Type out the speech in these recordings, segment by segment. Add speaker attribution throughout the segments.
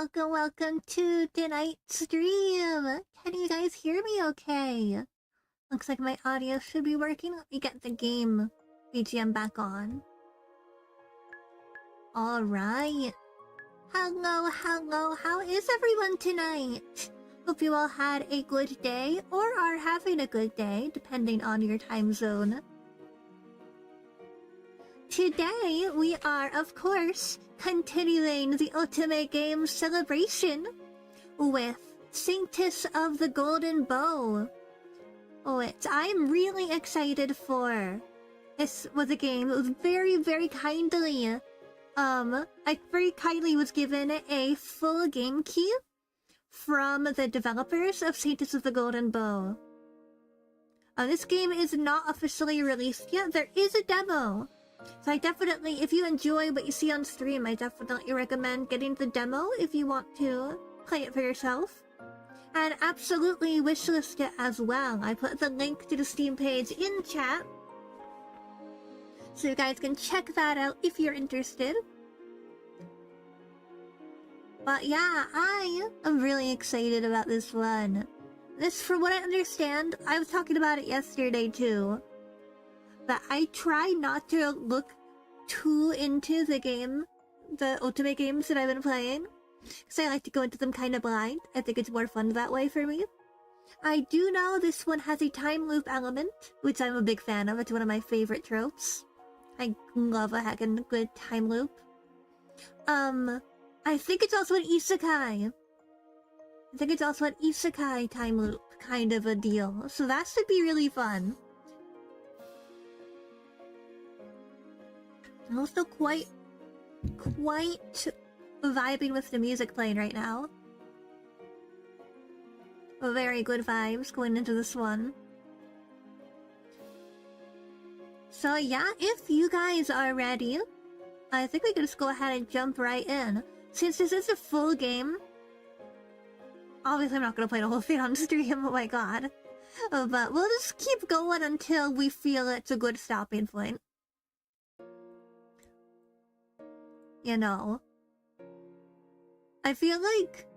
Speaker 1: welcome to tonight's stream. Can you guys hear me okay? Looks like my audio should be working. Let me get the game BGM back on. Alright. Hello, how is everyone tonight? Hope you all had a good day, or are having a good day, depending on your time zone. Today, we are, of course, continuing the Ultimate Game celebration with Saintess of the Golden Bow, which I'm really excited for. This was a game that was very kindly, I very kindly was given a full game key from the developers of Saintess of the Golden Bow. This game is not officially released yet. There is a demo. So I definitely, if you enjoy what you see on stream, I definitely recommend getting the demo if you want to play it for yourself. And absolutely wishlist it as well. I put the link to the Steam page in chat, so you guys can check that out if you're interested. But yeah, I am really excited about this one. This, from what I understand, I was talking about it yesterday too, that I try not to look too into the Ultimate games that I've been playing, because I like to go into them kind of blind. I think it's more fun that way for me. I do know this one has a time loop element, which I'm a big fan of. It's one of my favorite tropes. I love a heckin' good time loop. I think it's also an isekai. I think it's also an isekai time loop kind of a deal, so that should be really fun. I'm also quite vibing with the music playing right now. Very good vibes going into this one. So yeah, if you guys are ready, I think we can just go ahead and jump right in. Since this is a full game, obviously I'm not gonna play the whole thing on stream, oh my god. But we'll just keep going until we feel it's a good stopping point. You know, I feel like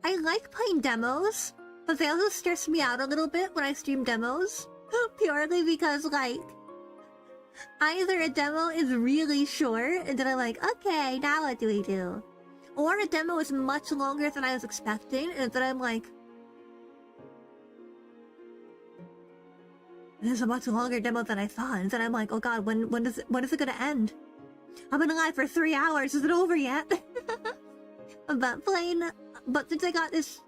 Speaker 1: I like playing demos, but they also stress me out a little bit when I stream demos, purely because, like, either a demo is really short, and then I'm like, okay, now what do we do? Or a demo is much longer than I was expecting, and then I'm like, this is a much longer demo than I thought, and then I'm like, oh god, when is it gonna end? I've been alive for 3 hours, is it over yet? But since I got this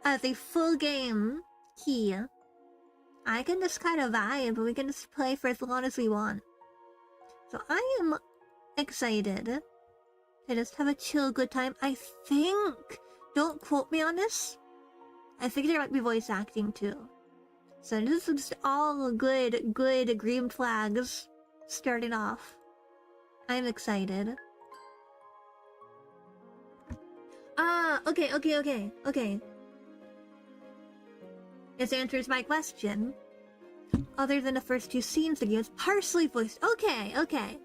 Speaker 1: as a full game key, I can just kind of vibe, we can just play for as long as we want. So I am excited to just have a chill good time. I think, don't quote me on this, I think there might be voice acting too. So this is just all good green flags starting off. I'm excited. Okay. This answers my question. Other than the first 2 scenes, the game is partially voiced. Okay.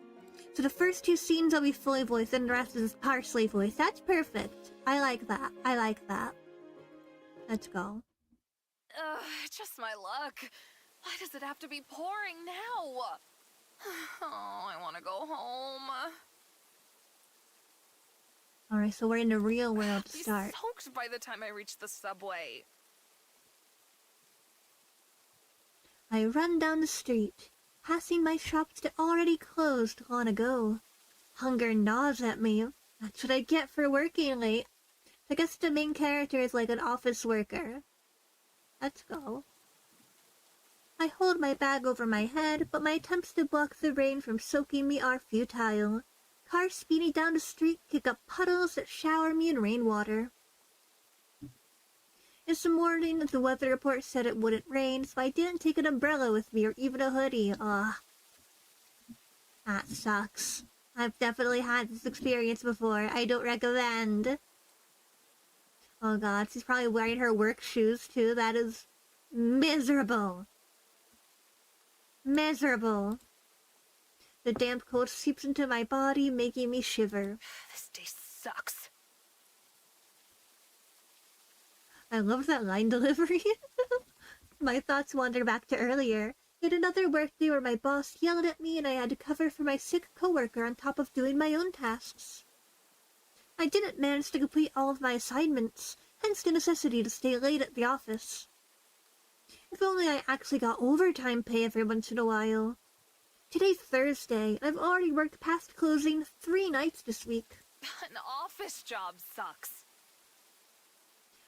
Speaker 1: So the first 2 scenes will be fully voiced, and the rest is partially voiced. That's perfect. I like that. Let's go.
Speaker 2: Just my luck. Why does it have to be pouring now? Oh, I want to go home.
Speaker 1: Alright, so we're in the real world to start.
Speaker 2: I'll be soaked by the time I reach the subway.
Speaker 1: I run down the street, passing my shops that already closed long ago. Hunger gnaws at me. That's what I get for working late. I guess the main character is like an office worker. Let's go. I hold my bag over my head, but my attempts to block the rain from soaking me are futile. Cars speeding down the street kick up puddles that shower me in rainwater. This morning, the weather report said it wouldn't rain, so I didn't take an umbrella with me or even a hoodie. Ugh. That sucks. I've definitely had this experience before. I don't recommend. Oh god, she's probably wearing her work shoes too. That is miserable. Miserable. The damp cold seeps into my body, making me shiver.
Speaker 2: This day sucks.
Speaker 1: I love that line delivery. My thoughts wander back to earlier. Yet another workday where my boss yelled at me and I had to cover for my sick coworker on top of doing my own tasks. I didn't manage to complete all of my assignments, hence the necessity to stay late at the office. If only I actually got overtime pay every once in a while. Today's Thursday, and I've already worked past closing 3 nights this week.
Speaker 2: An office job sucks.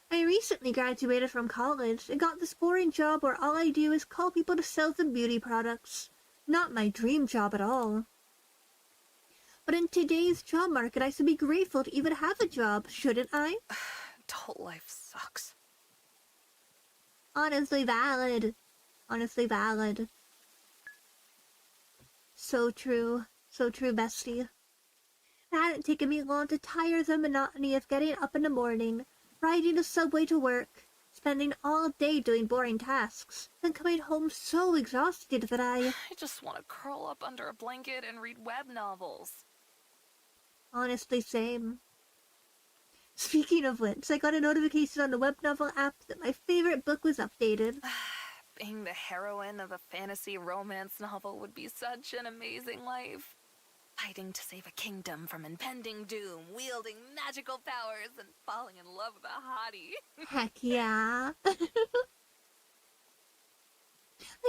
Speaker 1: I recently graduated from college and got this boring job where all I do is call people to sell them beauty products. Not my dream job at all. But in today's job market, I should be grateful to even have a job, shouldn't I?
Speaker 2: Adult life sucks.
Speaker 1: Honestly valid. Honestly valid. So true, bestie. It hadn't taken me long to tire the monotony of getting up in the morning, riding the subway to work, spending all day doing boring tasks, then coming home so exhausted that I
Speaker 2: just want to curl up under a blanket and read web novels.
Speaker 1: Honestly, same. Speaking of which, I got a notification on the web novel app that my favorite book was updated.
Speaker 2: Being the heroine of a fantasy romance novel would be such an amazing life. Fighting to save a kingdom from impending doom, wielding magical powers, and falling in love with a hottie.
Speaker 1: Heck yeah. I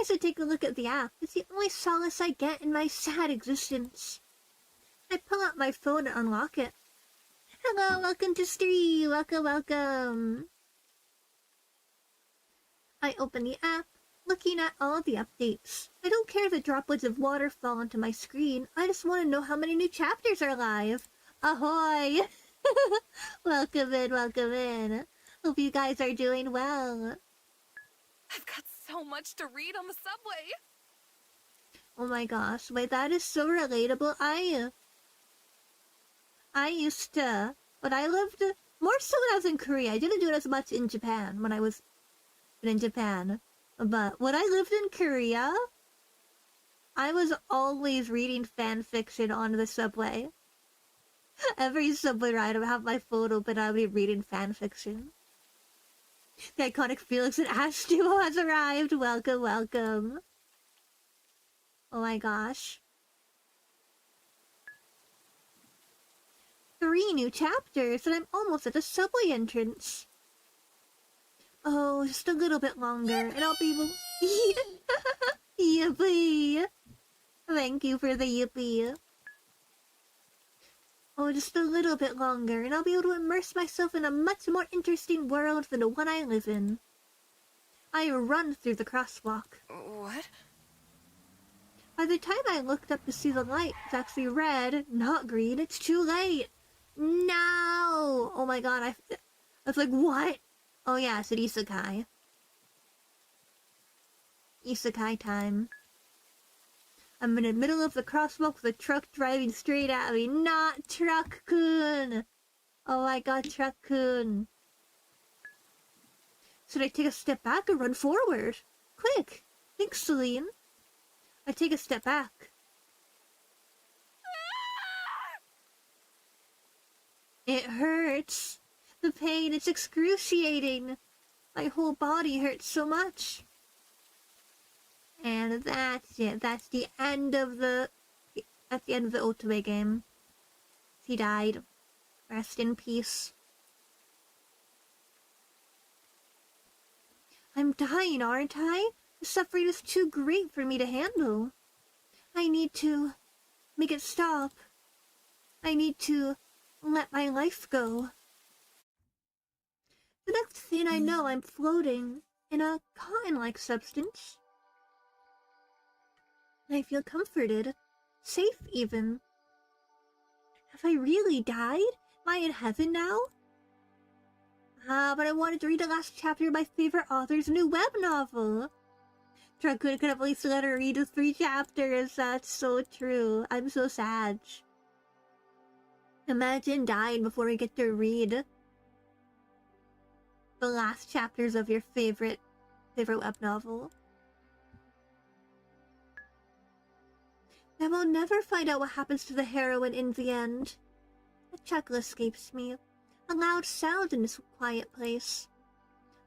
Speaker 1: should take a look at the app. It's the only solace I get in my sad existence. I pull out my phone and unlock it. Hello, welcome to Street. Welcome. I open the app, looking at all the updates. I don't care if the droplets of water fall onto my screen. I just want to know how many new chapters are live. Ahoy! Welcome in. Hope you guys are doing well.
Speaker 2: I've got so much to read on the subway.
Speaker 1: Oh my gosh, wait, that is so relatable. I used to, but I lived more so when I was in Korea. I didn't do it as much in Japan when I was in Japan. But when I lived in Korea, I was always reading fan fiction on the subway. Every subway ride, I would have my phone open, I would be reading fan fiction. The iconic Felix and Ash duo has arrived. Welcome. Oh my gosh. 3 new chapters, and I'm almost at the subway entrance. Oh, just a little bit longer, and I'll be able... Yippee! Thank you for the yippee. Oh, just a little bit longer, and I'll be able to immerse myself in a much more interesting world than the one I live in. I run through the crosswalk.
Speaker 2: What?
Speaker 1: By the time I looked up to see the light, it's actually red, not green. It's too late. No! Oh my god, I was like, what? Oh yeah, it's an isekai. Isekai time. I'm in the middle of the crosswalk with a truck driving straight at me. Not Truck-kun! Oh my god, Truck-kun. Should I take a step back or run forward? Quick! Thanks, Celine. I take a step back. It hurts. The pain, it's excruciating. My whole body hurts so much. And that's it. That's the end of the... That's the end of the Otome game. He died. Rest in peace. I'm dying, aren't I? The suffering is too great for me to handle. I need to make it stop. I need to let my life go. The next thing I know, I'm floating in a cotton-like substance. I feel comforted, safe even. Have I really died? Am I in heaven now? But I wanted to read the last chapter of my favorite author's new web novel. Truck-kun could have at least let her read the 3 chapters. That's so true. I'm so sad. Imagine dying before we get to read the last chapters of your favorite web novel. I will never find out what happens to the heroine in the end. A chuckle escapes me. A loud sound in this quiet place.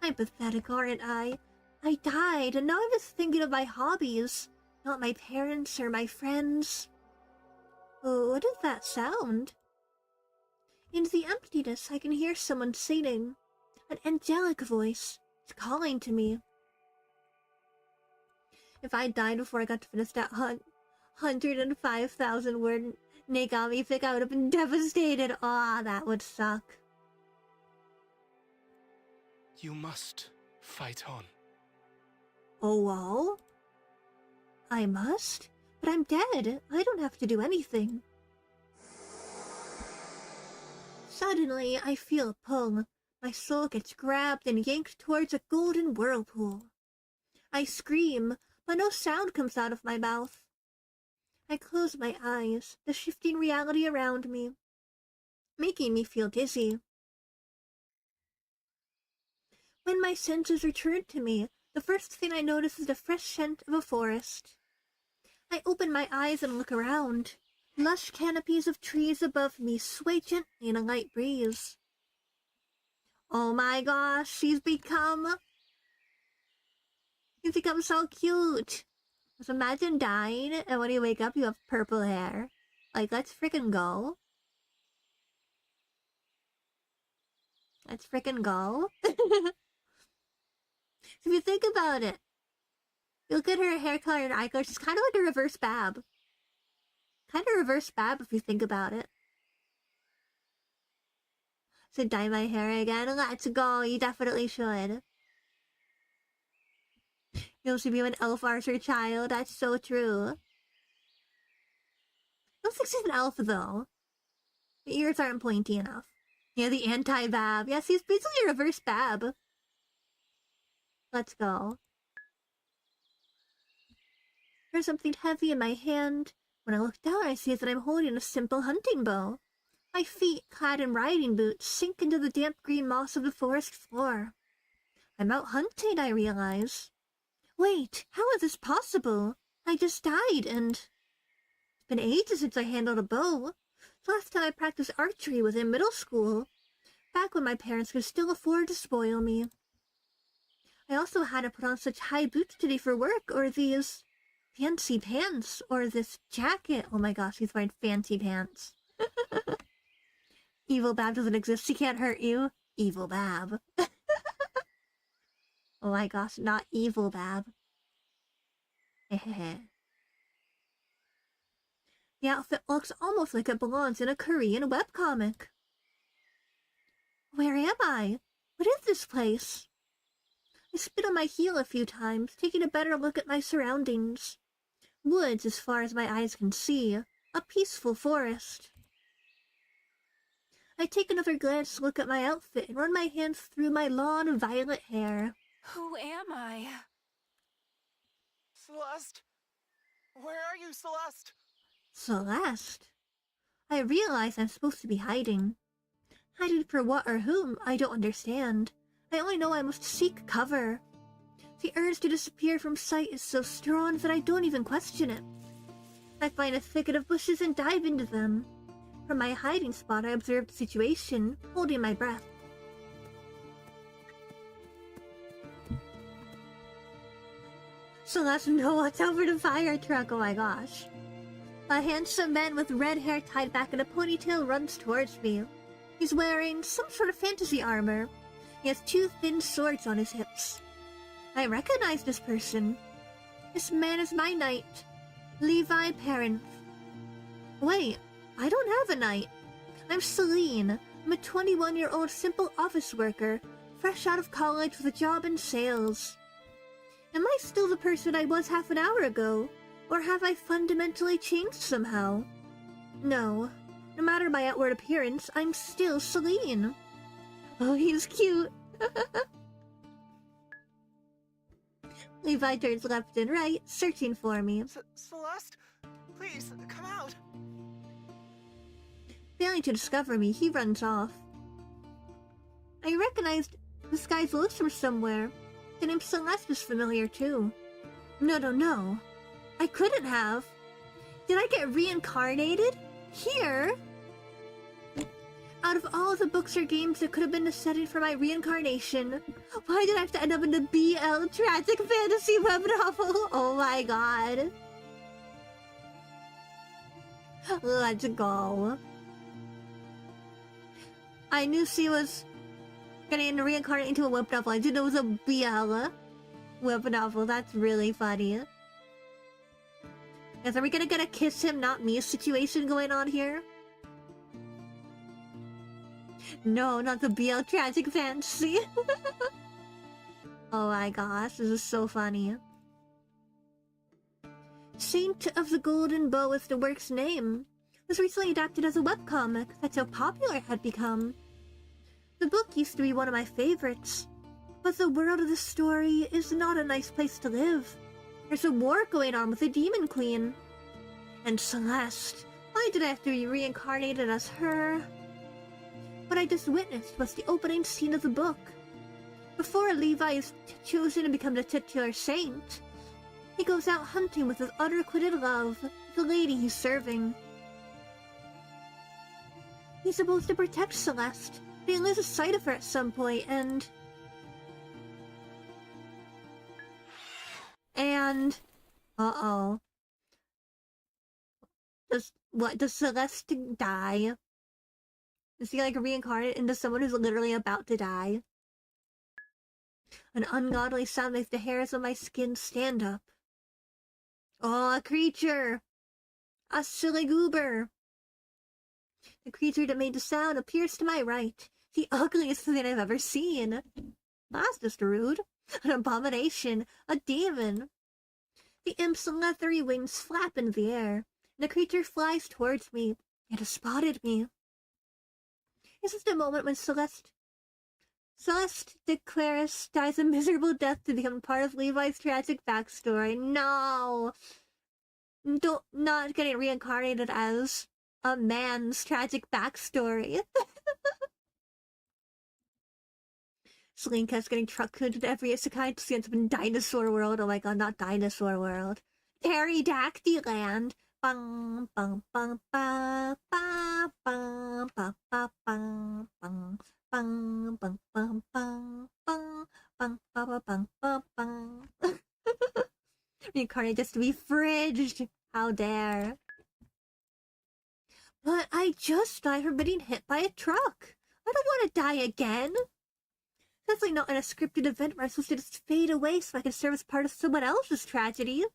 Speaker 1: I'm pathetic, aren't I? I died, and now I'm just thinking of my hobbies, not my parents or my friends. Oh, what is that sound? In the emptiness, I can hear someone singing. An angelic voice. It's calling to me. If I died before I got to finish that 105,000 word Negami fic, I would have been devastated. Ah, that would suck.
Speaker 3: You must fight on.
Speaker 1: Oh, well? I must? But I'm dead. I don't have to do anything. Suddenly, I feel a pull. My soul gets grabbed and yanked towards a golden whirlpool. I scream, but no sound comes out of my mouth. I close my eyes, the shifting reality around me, making me feel dizzy. When my senses return to me, the first thing I notice is the fresh scent of a forest. I open my eyes and look around. Lush canopies of trees above me sway gently in a light breeze. Oh my gosh, she's become so cute. Just imagine dying, and when you wake up, you have purple hair. Like, let's freaking go. Let's freaking go. So if you think about it, you look at her hair color and eye color, she's kind of like a reverse Bab. Kind of reverse Bab if you think about it. So dye my hair again. Let's go. You definitely should. You should be an elf archer child. That's so true. I don't think she's an elf though. The ears aren't pointy enough. Yeah, the anti-Bab. Yes, he's basically a reverse Bab. Let's go. There's something heavy in my hand. When I look down, I see that I'm holding a simple hunting bow. My feet, clad in riding boots, sink into the damp green moss of the forest floor. I'm out hunting, I realize. Wait, how is this possible? I just died, and it's been ages since I handled a bow. The last time I practiced archery was in middle school, back when my parents could still afford to spoil me. I also had to put on such high boots today for work, or these fancy pants, or this jacket. Oh my gosh, he's wearing fancy pants. Evil Bab doesn't exist, she can't hurt you. Evil Bab. Oh my gosh, not Evil Bab. The outfit looks almost like it belongs in a Korean webcomic. Where am I? What is this place? I spit on my heel a few times, taking a better look at my surroundings. Woods as far as my eyes can see. A peaceful forest. I take another glance to look at my outfit and run my hands through my long violet hair.
Speaker 2: Who am I?
Speaker 3: Celeste? Where are you, Celeste?
Speaker 1: Celeste? I realize I'm supposed to be hiding. Hiding for what or whom, I don't understand. I only know I must seek cover. The urge to disappear from sight is so strong that I don't even question it. I find a thicket of bushes and dive into them. From my hiding spot, I observe the situation, holding my breath. Celeste, no, what's over the fire truck? Oh my gosh. A handsome man with red hair tied back in a ponytail runs towards me. He's wearing some sort of fantasy armor. He has two thin swords on his hips. I recognize this person. This man is my knight, Levi Parent. Wait, I don't have a knight. I'm Celine. I'm a 21-year-old simple office worker, fresh out of college with a job in sales. Am I still the person I was half an hour ago, or have I fundamentally changed somehow? No. No matter my outward appearance, I'm still Celine. Oh, he's cute. Levi turns left and right, searching for me.
Speaker 3: Celeste? Please, come out.
Speaker 1: Failing to discover me, he runs off. I recognized this guy's voice from somewhere. The name Celeste is familiar too. No. I couldn't have. Did I get reincarnated? Here? Out of all the books or games that could have been the setting for my reincarnation, why did I have to end up in the BL tragic fantasy web novel? Oh my god. Let's go. I knew she was getting reincarnated into a web novel. I didn't know it was a BL web novel. That's really funny. Guys, are we gonna get a kiss him, not me situation going on here? No, not the BL tragic fantasy. Oh my gosh, this is so funny. Saint of the Golden Bow is the work's name. It was recently adapted as a webcomic. That's how popular it had become. The book used to be one of my favorites, but the world of the story is not a nice place to live. There's a war going on with the Demon Queen. And Celeste, why did I have to be reincarnated as her? What I just witnessed was the opening scene of the book. Before Levi is chosen to become the titular saint, he goes out hunting with his unrequited love, the lady he's serving. He's supposed to protect Celeste, but he loses sight of her at some point, and... Uh-oh. Does Celeste die? Is he like reincarnated into someone who's literally about to die? An ungodly sound makes the hairs on my skin stand up. Oh, a creature! A silly goober! The creature that made the sound appears to my right. The ugliest thing I've ever seen. That's just rude. An abomination. A demon. The imp's leathery wings flap in the air, and the creature flies towards me. It has spotted me. This is the moment when Celeste de Claris dies a miserable death to become part of Levi's tragic backstory. No! Not getting reincarnated as a man's tragic backstory. Slinka's getting truck-hooded every isekai to ends up in Dinosaur World. Oh my god, not Dinosaur World. Pterodactyl Land. Bang, bang, bang, bang, bang, bang, bang, bang, bang, bang, bang, bang, bang, bang, bang, bang, bang, bang, bang, bang. Reincarnated just to be fridged. How dare. But I just died from getting hit by a truck. I don't want to die again. Especially not in a scripted event where I'm supposed to just fade away so I can serve as part of someone else's tragedy.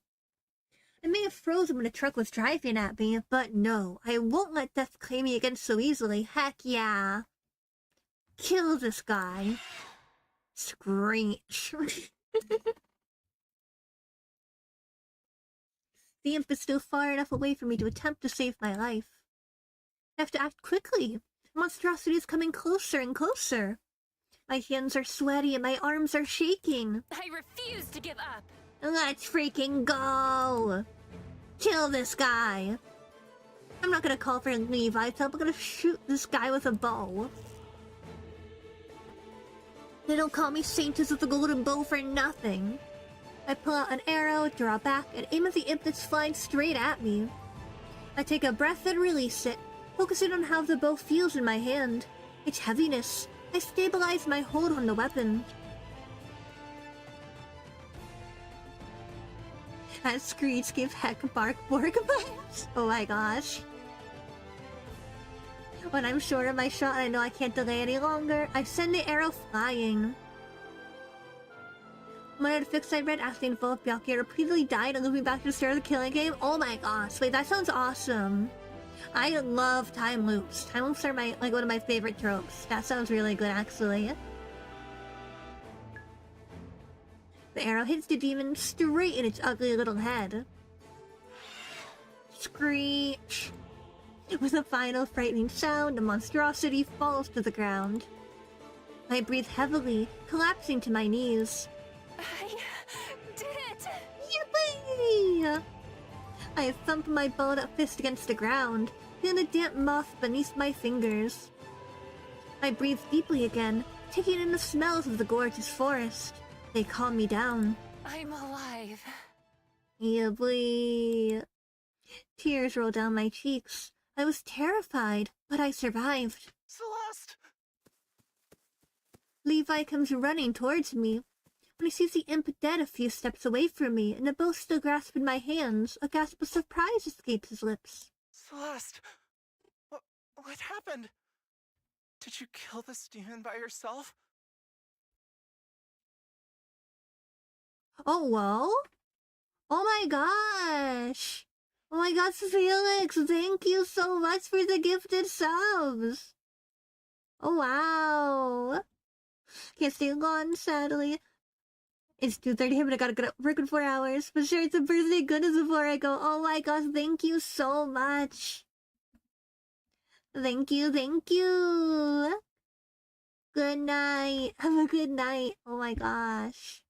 Speaker 1: I may have frozen when the truck was driving at me, but no, I won't let death claim me again so easily. Heck yeah. Kill this guy. Screech. The imp is still far enough away for me to attempt to save my life. I have to act quickly. The monstrosity is coming closer and closer. My hands are sweaty and my arms are shaking.
Speaker 2: I refuse to give up.
Speaker 1: Let's freaking go! Kill this guy! I'm not gonna call for Levi, so I'm gonna shoot this guy with a bow. They don't call me Saintess of the Golden Bow for nothing. I pull out an arrow, draw back, and aim at the imp that's flying straight at me. I take a breath and release it, focusing on how the bow feels in my hand. Its heaviness. I stabilize my hold on the weapon. That screech gave heck bark bork vibes. Oh my gosh. When I'm sure of my shot and I know I can't delay any longer, I send the arrow flying. One of the fics I read asking if both Byakuya repeatedly died and looping back to the start of the killing game. Oh my gosh, wait, that sounds awesome. I love time loops. Time loops are one of my favorite tropes. That sounds really good, actually. The arrow hits the demon straight in its ugly little head. Screech! With a final frightening sound, the monstrosity falls to the ground. I breathe heavily, collapsing to my knees.
Speaker 2: I did it!
Speaker 1: Yippee! I thump my balled up fist against the ground, feeling the damp moss beneath my fingers. I breathe deeply again, taking in the smells of the gorgeous forest. They calm me down.
Speaker 2: I'm alive.
Speaker 1: Yippee! Tears roll down my cheeks. I was terrified, but I survived.
Speaker 3: Celeste!
Speaker 1: Levi comes running towards me. When he sees the imp dead a few steps away from me, and the bow still grasped in my hands, a gasp of surprise escapes his lips.
Speaker 3: Celeste! What happened? Did you kill this demon by yourself?
Speaker 1: Oh, whoa? Oh my gosh! Oh my gosh, Felix, thank you so much for the gifted subs! Oh wow! Can't stay long, sadly. It's 2:30, but I gotta get up work in 4 hours. But sure, it's a birthday goodness before I go. Oh my gosh, thank you so much! Thank you, thank you! Good night. Have a good night. Oh my gosh.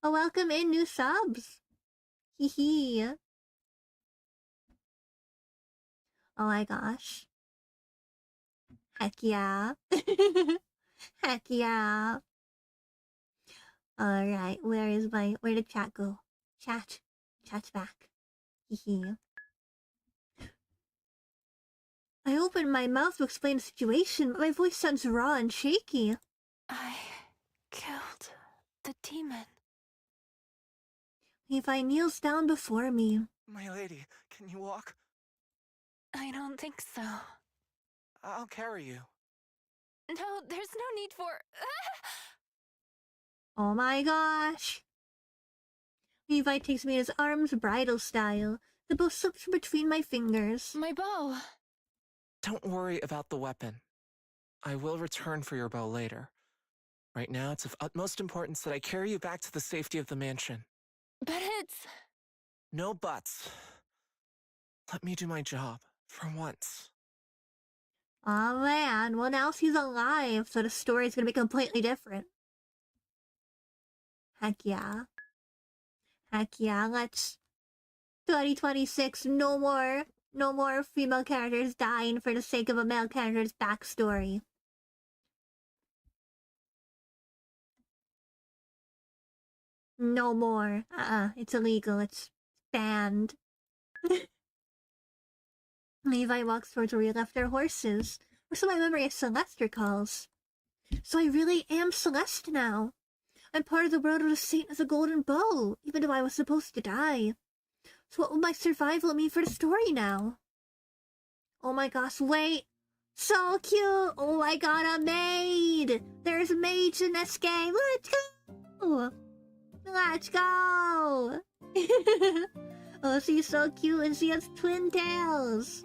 Speaker 1: Oh, welcome in new subs. Hee hee. Oh my gosh. Heck yeah. Heck yeah. Alright, where did chat go? Chat's back. Hee hee. I opened my mouth to explain the situation, but my voice sounds raw and shaky.
Speaker 2: I killed the demon.
Speaker 1: Levi kneels down before me.
Speaker 3: My lady, can you walk?
Speaker 2: I don't think so.
Speaker 3: I'll carry you.
Speaker 2: No, there's no need for...
Speaker 1: Oh my gosh. Levi takes me in his arms, bridal style. The bow slips from between my fingers.
Speaker 2: My bow.
Speaker 3: Don't worry about the weapon. I will return for your bow later. Right now, it's of utmost importance that I carry you back to the safety of the mansion.
Speaker 2: But it's...
Speaker 3: No buts. Let me do my job, for once.
Speaker 1: Oh man, well now she's alive, so the story's gonna be completely different. Heck yeah. Heck yeah, let's... 2026, no more female characters dying for the sake of a male character's backstory. No more. It's illegal, it's banned. Levi walks towards where we left our horses, or so my memory of Celeste recalls. So I really am Celeste now. I'm part of the world of the Saint of the Golden Bow, even though I was supposed to die. So what will my survival mean for the story now? Oh my gosh, wait! So cute! Oh my god, a maid! There's maids in this game! Let's go! Let's go! Oh, she's so cute and she has twin tails!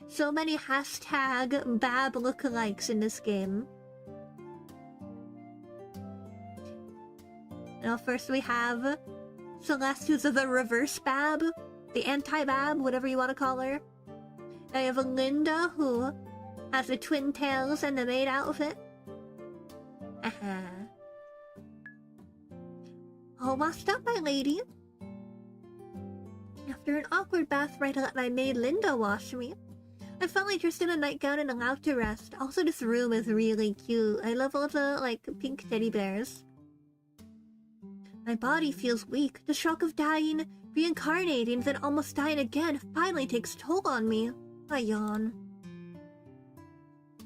Speaker 1: So many hashtag Bab lookalikes in this game. Now first we have Celeste, who's the reverse Bab, the anti-Bab, whatever you want to call her. Now you have Linda, who has the twin tails and the maid outfit. All washed up, my lady. After an awkward bath ride, I let my maid Linda wash me. I felt like dressed in a nightgown and allowed to rest. Also, this room is really cute. I love all the, pink teddy bears. My body feels weak. The shock of dying, reincarnating, then almost dying again finally takes toll on me. I yawn.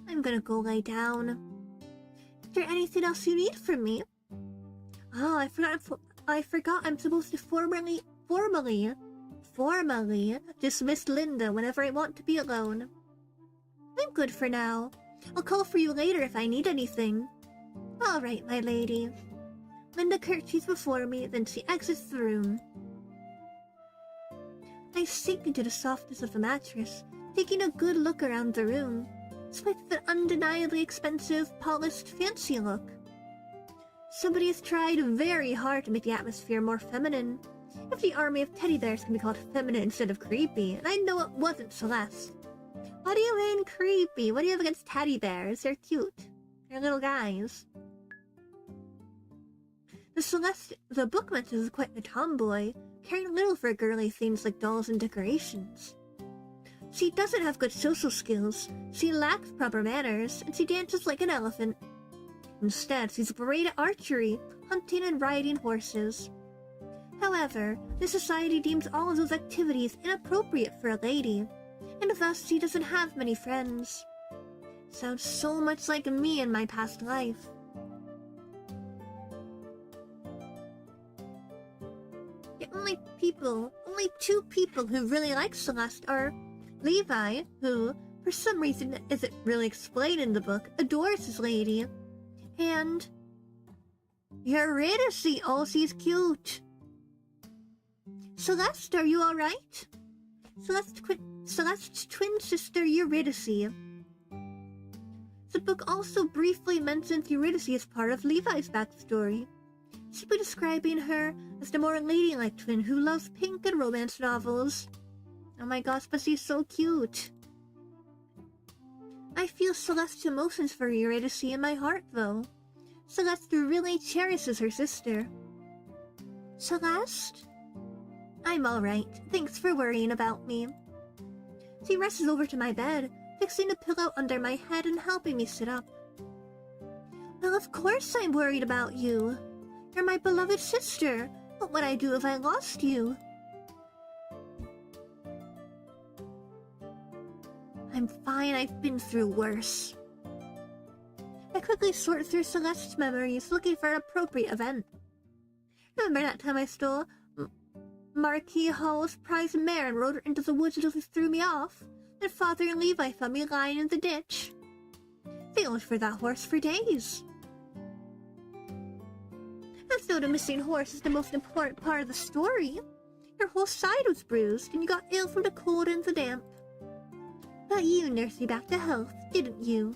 Speaker 1: I'm gonna go lay down. Is there anything else you need from me? Oh, I forgot I'm supposed to formally dismiss Linda whenever I want to be alone. I'm good for now. I'll call for you later if I need anything. All right, my lady. Linda curtsies before me, then she exits the room. I sink into the softness of the mattress, taking a good look around the room, despite the undeniably expensive, polished, fancy look. Somebody has tried very hard to make the atmosphere more feminine. If the army of teddy bears can be called feminine instead of creepy, and I know it wasn't Celeste. What do you mean creepy? What do you have against teddy bears? They're cute. They're little guys. The bookman is quite the tomboy, caring little for girly things like dolls and decorations. She doesn't have good social skills, she lacks proper manners, and she dances like an elephant. Instead, she's great at archery, hunting and riding horses. However, the society deems all of those activities inappropriate for a lady, and thus she doesn't have many friends. Sounds so much like me in my past life. The only two people who really like Celeste are Levi, who, for some reason that isn't really explained in the book, adores his lady, and Eurydice. Oh, she's cute. Celeste, are you alright? Celeste's twin sister Eurydice. The book also briefly mentions Eurydice as part of Levi's backstory, simply describing her as the more ladylike twin who loves pink and romance novels. Oh my gosh, but she's so cute. I feel Celeste's emotions for Eurydice in my heart, though. Celeste really cherishes her sister. Celeste? I'm alright. Thanks for worrying about me. She rushes over to my bed, fixing a pillow under my head and helping me sit up. Well, of course I'm worried about you. You're my beloved sister. What would I do if I lost you? I'm fine. I've been through worse. I quickly sort through Celeste's memories, looking for an appropriate event. Remember that time I stole Marquis Hall's prize mare and rode her into the woods until she threw me off? And Father and Levi found me lying in the ditch. They looked for that horse for days. As though the missing horse is the most important part of the story. Your whole side was bruised, and you got ill from the cold and the damp. But you nursed me back to health, didn't you?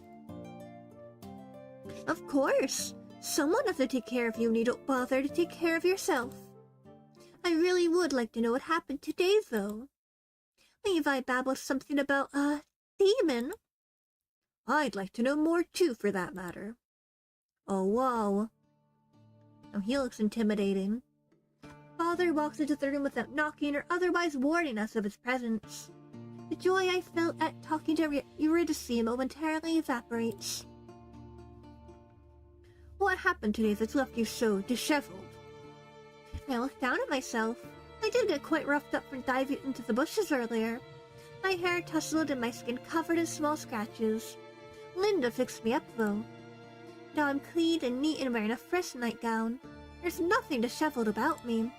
Speaker 1: Of course. Someone has to take care of you and you don't bother to take care of yourself. I really would like to know what happened today, though. Levi babbled something about a demon. I'd like to know more, too, for that matter. Oh, whoa. Oh, he looks intimidating. Father walks into the room without knocking or otherwise warning us of his presence. The joy I felt at talking to Eurydice momentarily evaporates. What happened today that's left you so disheveled? I looked down at myself. I did get quite roughed up from diving into the bushes earlier. My hair tousled and my skin covered in small scratches. Linda fixed me up, though. Now I'm clean and neat and wearing a fresh nightgown. There's nothing disheveled about me.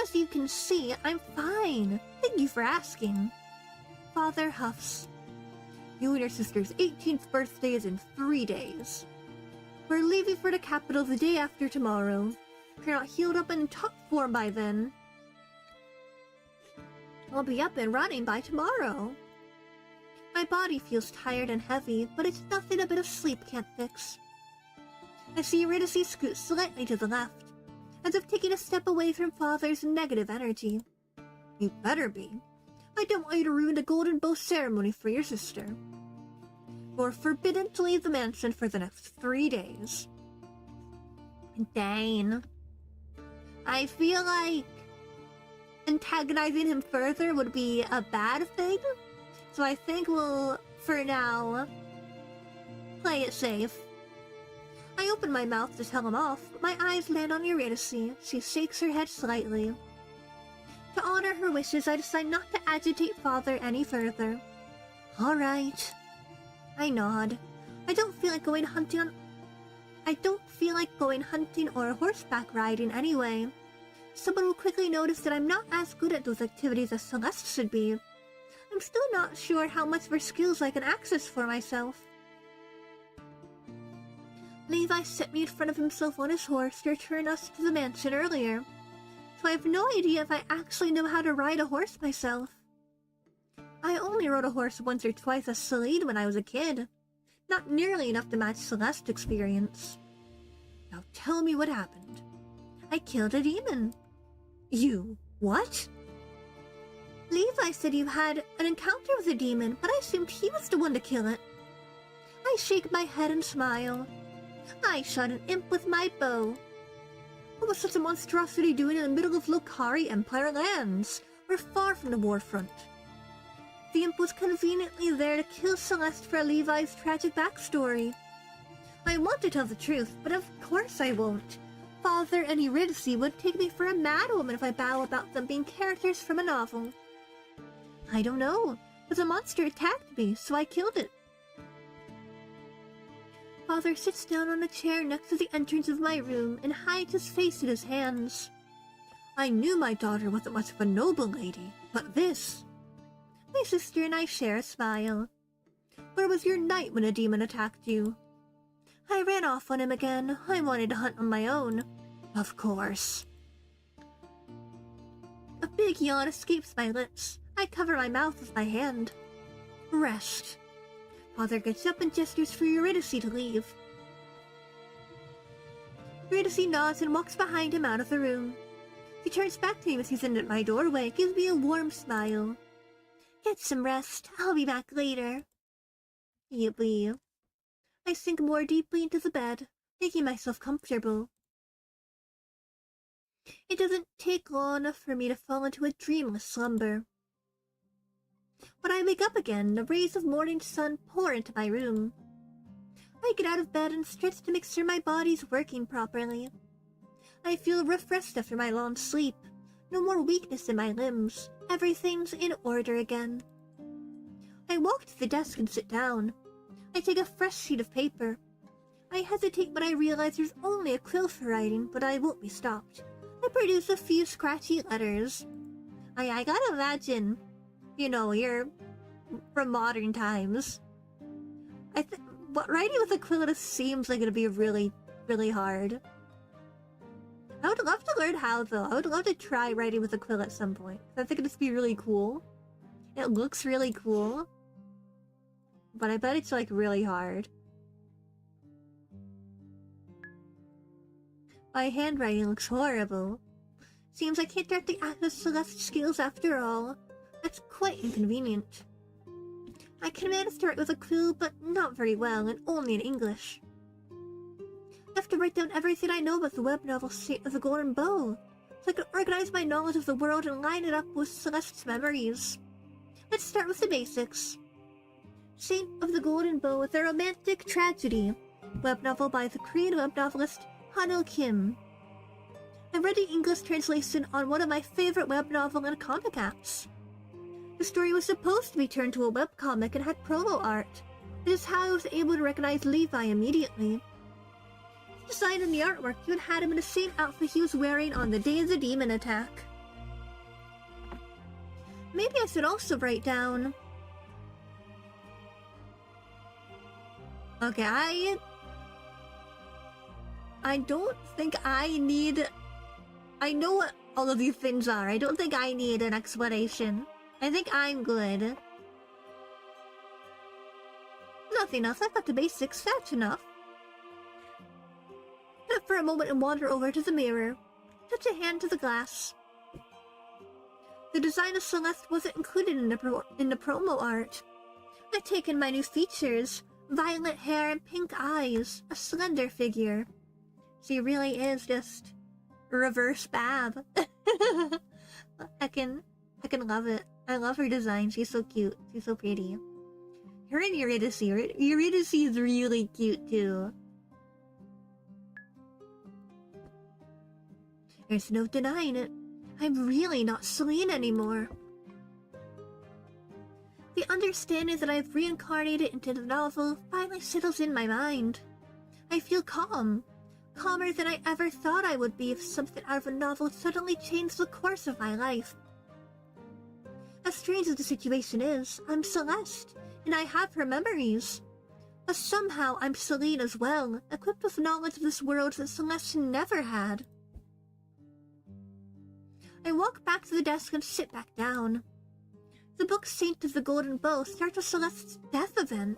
Speaker 1: As you can see, I'm fine. Thank you for asking. Father huffs. You and your sister's 18th birthday is in 3 days. We're leaving for the capital the day after tomorrow. If you're not healed up and in top form by then, I'll be up and running by tomorrow. My body feels tired and heavy, but it's nothing a bit of sleep can't fix. I see Eurydice scoot slightly to the left, as if taking a step away from Father's negative energy. You better be. I don't want you to ruin the Golden Bow ceremony for your sister. We're forbidden to leave the mansion for the next 3 days. Dang. I feel like antagonizing him further would be a bad thing, so I think we'll, for now, play it safe. I open my mouth to tell him off, but my eyes land on Eurydice. She shakes her head slightly. To honor her wishes, I decide not to agitate Father any further. All right. I nod. I don't feel like going hunting or horseback riding anyway. Someone will quickly notice that I'm not as good at those activities as Celeste should be. I'm still not sure how much of her skills I can access for myself. Levi set me in front of himself on his horse to return us to the mansion earlier, so I have no idea if I actually know how to ride a horse myself. I only rode a horse once or twice as Celine when I was a kid, not nearly enough to match Celeste's experience. Now tell me what happened. I killed a demon. You, what? Levi said you had an encounter with a demon, but I assumed he was the one to kill it. I shake my head and smile. I shot an imp with my bow. What was such a monstrosity doing in the middle of Lokari Empire lands? We're far from the war front. The imp was conveniently there to kill Celeste for Levi's tragic backstory. I want to tell the truth, but of course I won't. Father and Eurydice would take me for a madwoman if I babble about them being characters from a novel. I don't know, but the monster attacked me, so I killed it. Father sits down on a chair next to the entrance of my room and hides his face in his hands. I knew my daughter wasn't much of a noble lady, but this... My sister and I share a smile. Where was your knight when a demon attacked you? I ran off on him again. I wanted to hunt on my own. Of course. A big yawn escapes my lips. I cover my mouth with my hand. Rest. Father gets up and gestures for Eurydice to leave. Eurydice nods and walks behind him out of the room. He turns back to me as he's in at my doorway, gives me a warm smile. Get some rest. I'll be back later. Yippee. I sink more deeply into the bed, making myself comfortable. It doesn't take long for me to fall into a dreamless slumber. When I wake up again, the rays of morning sun pour into my room. I get out of bed and stretch to make sure my body's working properly. I feel refreshed after my long sleep. No more weakness in my limbs. Everything's in order again. I walk to the desk and sit down. I take a fresh sheet of paper. I hesitate when I realize there's only a quill for writing, but I won't be stopped. I produce a few scratchy letters. I gotta imagine, you're from modern times. But writing with a quill just seems like it'd be really, really hard. I would love to learn how, though. I would love to try writing with a quill at some point. I think it'd just be really cool. It looks really cool. But I bet it's, really hard. My handwriting looks horrible. Seems I can't directly access Celeste's skills after all. That's quite inconvenient. I can manage to write with a quill, but not very well, and only in English. I have to write down everything I know about the web novel Saint of the Golden Bow, so I can organize my knowledge of the world and line it up with Celeste's memories. Let's start with the basics. Saint of the Golden Bow is a romantic tragedy, web novel by the Korean web novelist Hanil Kim. I read the English translation on one of my favorite web novel and comic apps. The story was supposed to be turned to a webcomic and had promo art. It is how I was able to recognize Levi immediately. The design and the artwork even had him in the same outfit he was wearing on the day of the demon attack. Maybe I should also write down... Okay, I don't think I need... I know what all of these things are. I don't think I need an explanation. I think I'm good. Nothing else. I've got the basics. That's enough. Stop for a moment and wander over to the mirror. Touch a hand to the glass. The design of Celeste wasn't included in the promo art. I've taken my new features. Violet hair and pink eyes. A slender figure. She really is just reverse Bab. I can love it. I love her design. She's so cute. She's so pretty. Her and Eurydice. Eurydice is really cute too. There's no denying it. I'm really not Celine anymore. The understanding that I've reincarnated into the novel finally settles in my mind. I feel calm. Calmer than I ever thought I would be if something out of a novel suddenly changed the course of my life. As strange as the situation is, I'm Celeste, and I have her memories. But somehow I'm Celine as well, equipped with knowledge of this world that Celeste never had. I walk back to the desk and sit back down. The book Saint of the Golden Bow starts with Celeste's death event.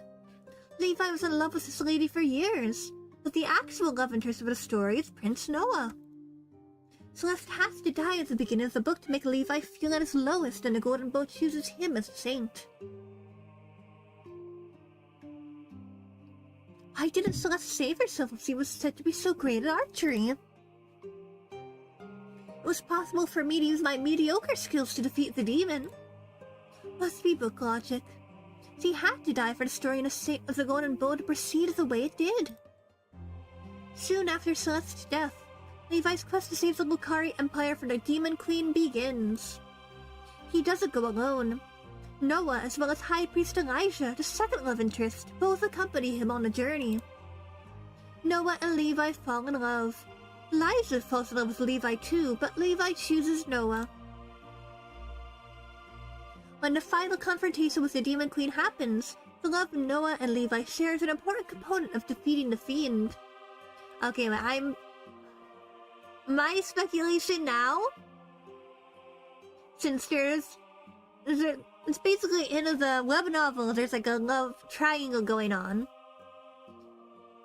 Speaker 1: Levi was in love with this lady for years, but the actual love interest of the story is Prince Noah. Celeste has to die at the beginning of the book to make Levi feel at his lowest, and the Golden Bow chooses him as a saint. Why didn't Celeste save herself if she was said to be so great at archery? It was possible for me to use my mediocre skills to defeat the demon. Must be book logic. She had to die for the story in a Saint of the Golden Bow to proceed the way it did. Soon after Celeste's death, Levi's quest to save the Lucari Empire from the Demon Queen begins. He doesn't go alone. Noah, as well as High Priest Elijah, the second love interest, both accompany him on the journey. Noah and Levi fall in love. Elijah falls in love with Levi too, but Levi chooses Noah. When the final confrontation with the Demon Queen happens, the love Noah and Levi share is an important component of defeating the Fiend. Okay, but my speculation now, since it's basically in the web novel, there's like a love triangle going on.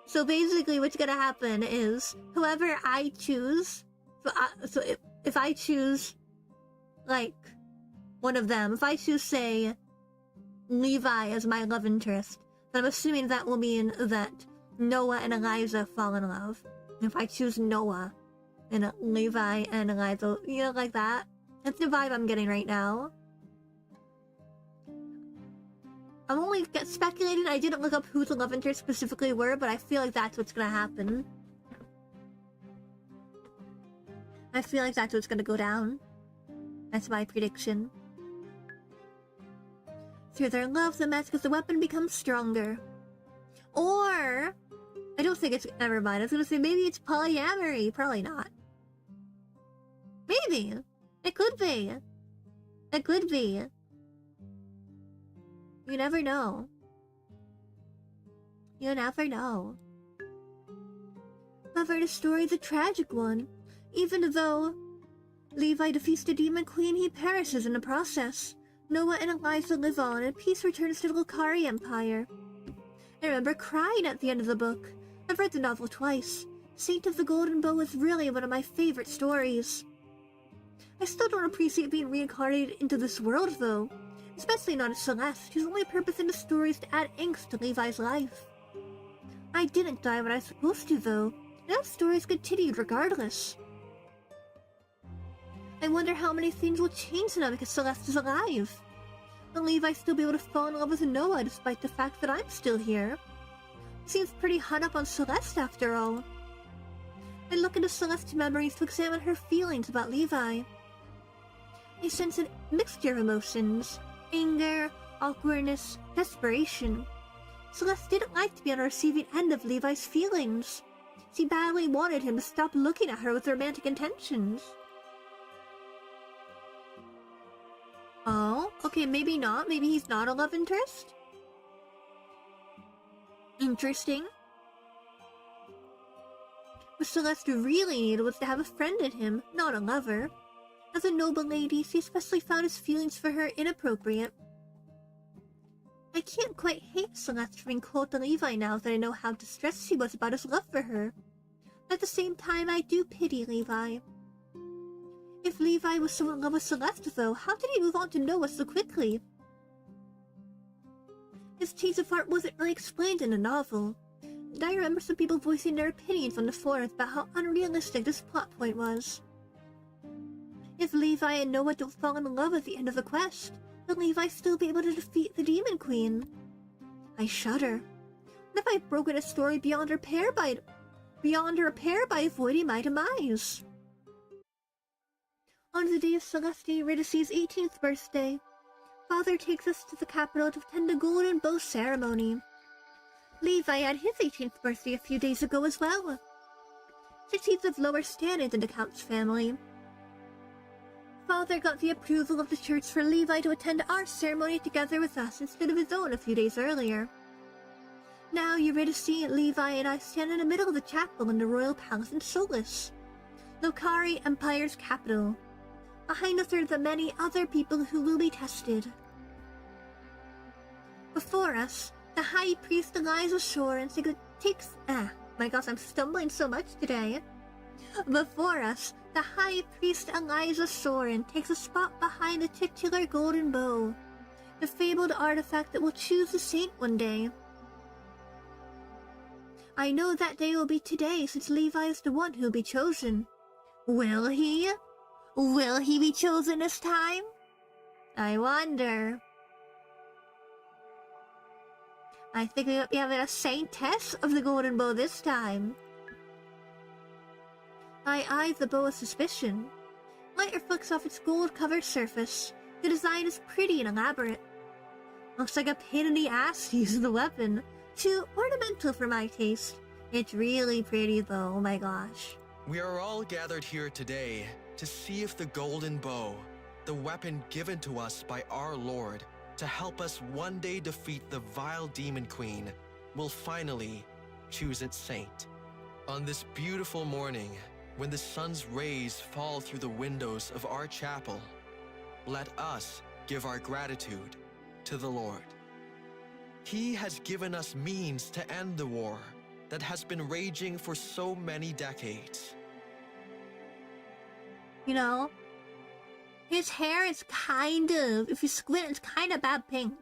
Speaker 1: So basically what's gonna happen is, whoever I choose, if I choose, like, one of them, if I choose, say, Levi as my love interest, then I'm assuming that will mean that Noah and Elijah fall in love. If I choose Noah, and Levi and Elijah, you know, like that. That's the vibe I'm getting right now. I'm only speculating. I didn't look up who the love interests specifically were, but I feel like that's what's gonna happen. I feel like that's what's gonna go down. That's my prediction. Through their love, the magic of the weapon becomes stronger. Or, I don't think it's, never mind. I was gonna say maybe it's polyamory. Probably not. Maybe. It could be. It could be. You never know. You never know. However, the story is a tragic one. Even though Levi defeats the Demon Queen, he perishes in the process. Noah and Elijah live on, and peace returns to the Lucari Empire. I remember crying at the end of the book. I've read the novel twice. Saint of the Golden Bow is really one of my favorite stories. I still don't appreciate being reincarnated into this world, though. Especially not as Celeste, whose only purpose in the story is to add angst to Levi's life. I didn't die when I was supposed to, though. And that story's continued regardless. I wonder how many things will change now because Celeste is alive. Will Levi still be able to fall in love with Noah despite the fact that I'm still here? Seems pretty hung up on Celeste after all. I look into Celeste's memories to examine her feelings about Levi. I sense a mixture of emotions. Anger, awkwardness, desperation. Celeste didn't like to be on the receiving end of Levi's feelings. She badly wanted him to stop looking at her with romantic intentions. Oh, okay, maybe not. Maybe he's not a love interest? Interesting. What Celeste really needed was to have a friend in him, not a lover. As a noble lady, she especially found his feelings for her inappropriate. I can't quite hate Celeste for being cold to Levi now that I know how distressed she was about his love for her. At the same time, I do pity Levi. If Levi was so in love with Celeste, though, how did he move on to Noah so quickly? His change of heart wasn't really explained in the novel, and I remember some people voicing their opinions on the forums about how unrealistic this plot point was. If Levi and Noah don't fall in love at the end of the quest, will Levi still be able to defeat the Demon Queen? I shudder. What if I've broken a story beyond repair by avoiding my demise? On the day of Celeste Eurydice's 18th birthday, Father takes us to the capital to attend the Golden Bow ceremony. Levi had his 18th birthday a few days ago as well. 6 he's of lower standing in the Count's family. Father got the approval of the church for Levi to attend our ceremony together with us instead of his own a few days earlier. Now Eurydice, Levi, and I stand in the middle of the chapel in the royal palace in Solus, Lucari Empire's capital. Behind us are the many other people who will be tested. Before us, the High Priest Elijah Soren takes... my gosh, I'm stumbling so much today. Before us, the High Priest Elijah Soren takes a spot behind the titular Golden Bow, the fabled artifact that will choose the saint one day. I know that day will be today since Levi is the one who will be chosen. Will he? Will he be chosen this time? I wonder. I think we might be having a saintess of the Golden Bow this time. I eyed the bow with suspicion. Light reflects off its gold-covered surface. The design is pretty and elaborate. Looks like a pain in the ass to use the weapon. Too ornamental for my taste. It's really pretty though, oh my gosh.
Speaker 4: We are all gathered here today to see if the golden bow, the weapon given to us by our Lord to help us one day defeat the vile demon queen, will finally choose its saint. On this beautiful morning, when the sun's rays fall through the windows of our chapel, let us give our gratitude to the Lord. He has given us means to end the war that has been raging for so many decades.
Speaker 1: You know, his hair is kind of, if you squint, it's kind of bab pink.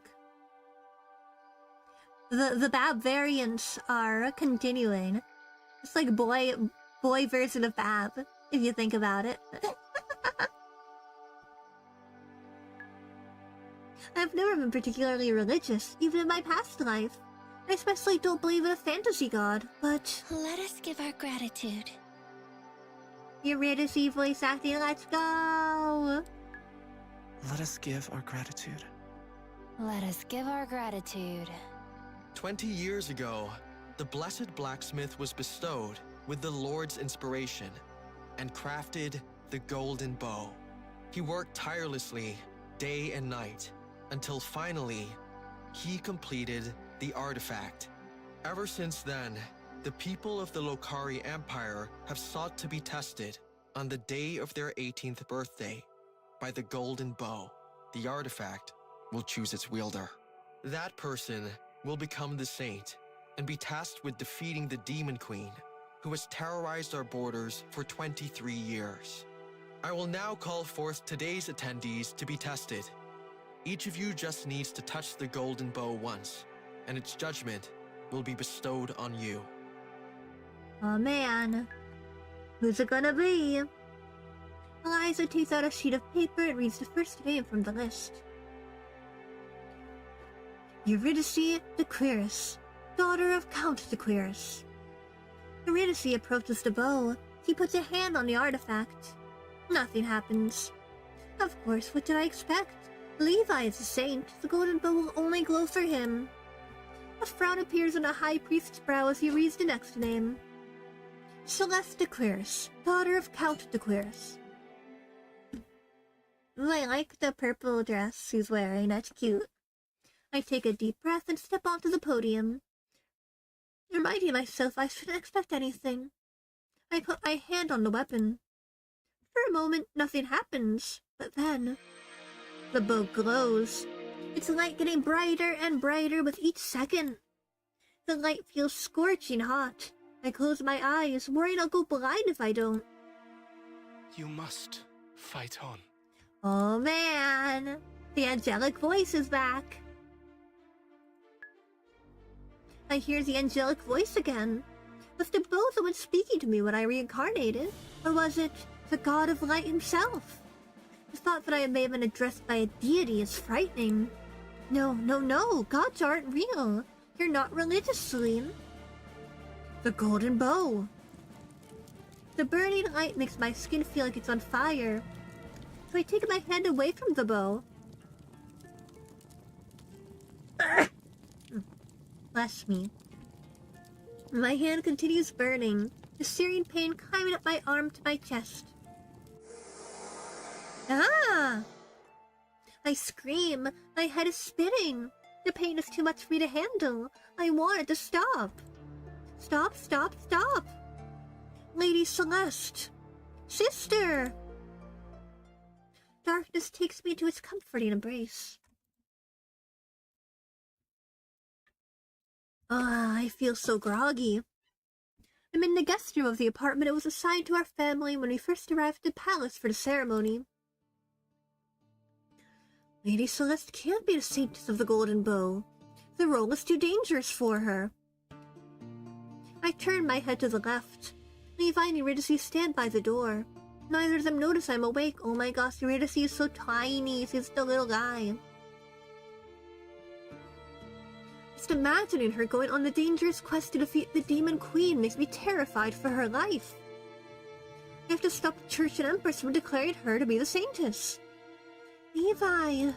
Speaker 1: The bab variants are continuing. It's like boy version of bab, if you think about it. I've never been particularly religious, even in my past life. I especially don't believe in a fantasy god, but...
Speaker 5: Let us give our gratitude.
Speaker 1: Eurydice voice acting, let's go!
Speaker 3: Let us give our gratitude.
Speaker 5: Let us give our gratitude.
Speaker 4: 20 years ago, the blessed blacksmith was bestowed with the Lord's inspiration and crafted the golden bow. He worked tirelessly, day and night, until finally, he completed the artifact. Ever since then, the people of the Lokari Empire have sought to be tested on the day of their 18th birthday by the golden bow. The artifact will choose its wielder. That person will become the saint and be tasked with defeating the demon queen, who has terrorized our borders for 23 years. I will now call forth today's attendees to be tested. Each of you just needs to touch the golden bow once, and its judgment will be bestowed on you.
Speaker 1: Oh man, who's it gonna be? Eliza takes out a sheet of paper and reads the first name from the list. Eurydice de Quiris, daughter of Count de Quiris. Eurydice approaches the bow. He puts a hand on the artifact. Nothing happens. Of course, what did I expect? Levi is a saint. The golden bow will only glow for him. A frown appears on a high priest's brow as he reads the next name. Celeste de Quiris, daughter of Count de Quiris. I like the purple dress he's wearing, that's cute. I take a deep breath and step onto the podium, reminding myself I shouldn't expect anything. I put my hand on the weapon. For a moment, nothing happens, but then... the bow glows. Its light getting brighter and brighter with each second. The light feels scorching hot. I close my eyes, worrying I'll go blind if I don't.
Speaker 6: You must fight on.
Speaker 1: Oh man, the angelic voice is back. I hear the angelic voice again. Was the bow the one speaking to me when I reincarnated? Or was it the god of light himself? The thought that I may have been addressed by a deity is frightening. No, gods aren't real. You're not religious, Celine. The golden bow. The burning light makes my skin feel like it's on fire. So I take my hand away from the bow. Bless me. My hand continues burning, the searing pain climbing up my arm to my chest. Ah! I scream. My head is spinning. The pain is too much for me to handle. I want it to stop. Stop. Lady Celeste. Sister! Darkness takes me to its comforting embrace. I feel so groggy. I'm in the guest room of the apartment it was assigned to our family when we first arrived at the palace for the ceremony. Lady Celeste can't be the saintess of the golden bow. The role is too dangerous for her. I turn my head to the left. Levi and Eurydice stand by the door. Neither of them notice I'm awake. Oh my gosh, Eurydice is so tiny. She's the little guy. Just imagining her going on the dangerous quest to defeat the demon queen makes me terrified for her life. I have to stop the Church and Empress from declaring her to be the saintess. Levi, it's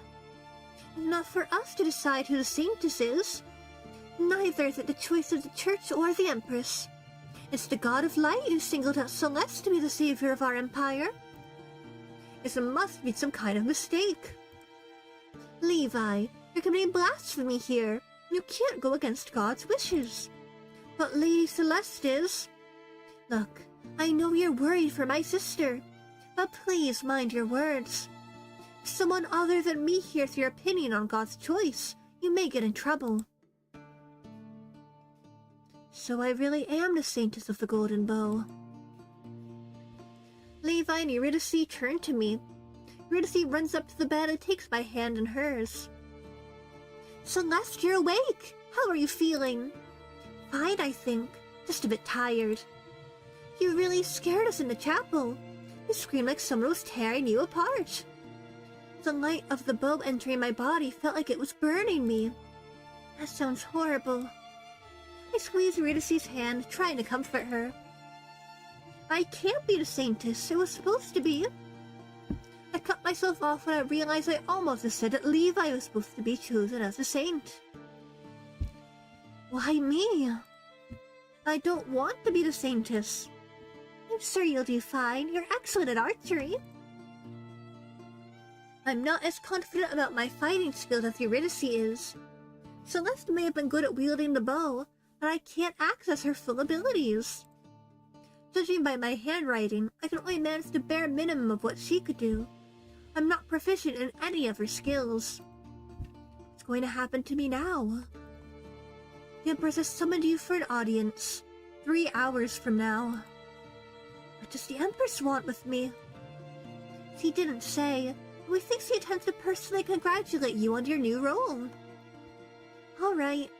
Speaker 1: not for us to decide who the saintess is. Neither is it the choice of the Church or the Empress. It's the God of Light who singled out Celeste to be the savior of our empire. This must be some kind of mistake. Levi, you're committing blasphemy here. You can't go against God's wishes. But Lady Celeste is. Look, I know you're worried for my sister, but please mind your words. If someone other than me hears your opinion on God's choice, you may get in trouble. So I really am the saintess of the Golden Bow. Levi and Eurydice turn to me. Eurydice runs up to the bed and takes my hand in hers. Celeste, you're awake! How are you feeling? Fine, I think. Just a bit tired. You really scared us in the chapel. You screamed like someone was tearing you apart. The light of the bow entering my body felt like it was burning me. That sounds horrible. I squeezed Eurydice's hand, trying to comfort her. I can't be the saintess. It was supposed to be. I cut myself off when I realized I almost said that Levi was supposed to be chosen as a saint. Why me? I don't want to be the saintess. I'm sure you'll do fine. You're excellent at archery. I'm not as confident about my fighting skills as Eurydice is. Celeste may have been good at wielding the bow, but I can't access her full abilities. Judging by my handwriting, I can only manage the bare minimum of what she could do. I'm not proficient in any of her skills. What's going to happen to me now? The Empress has summoned you for an audience, 3 hours from now. What does the Empress want with me? She didn't say, but we think she intends to personally congratulate you on your new role. Alright,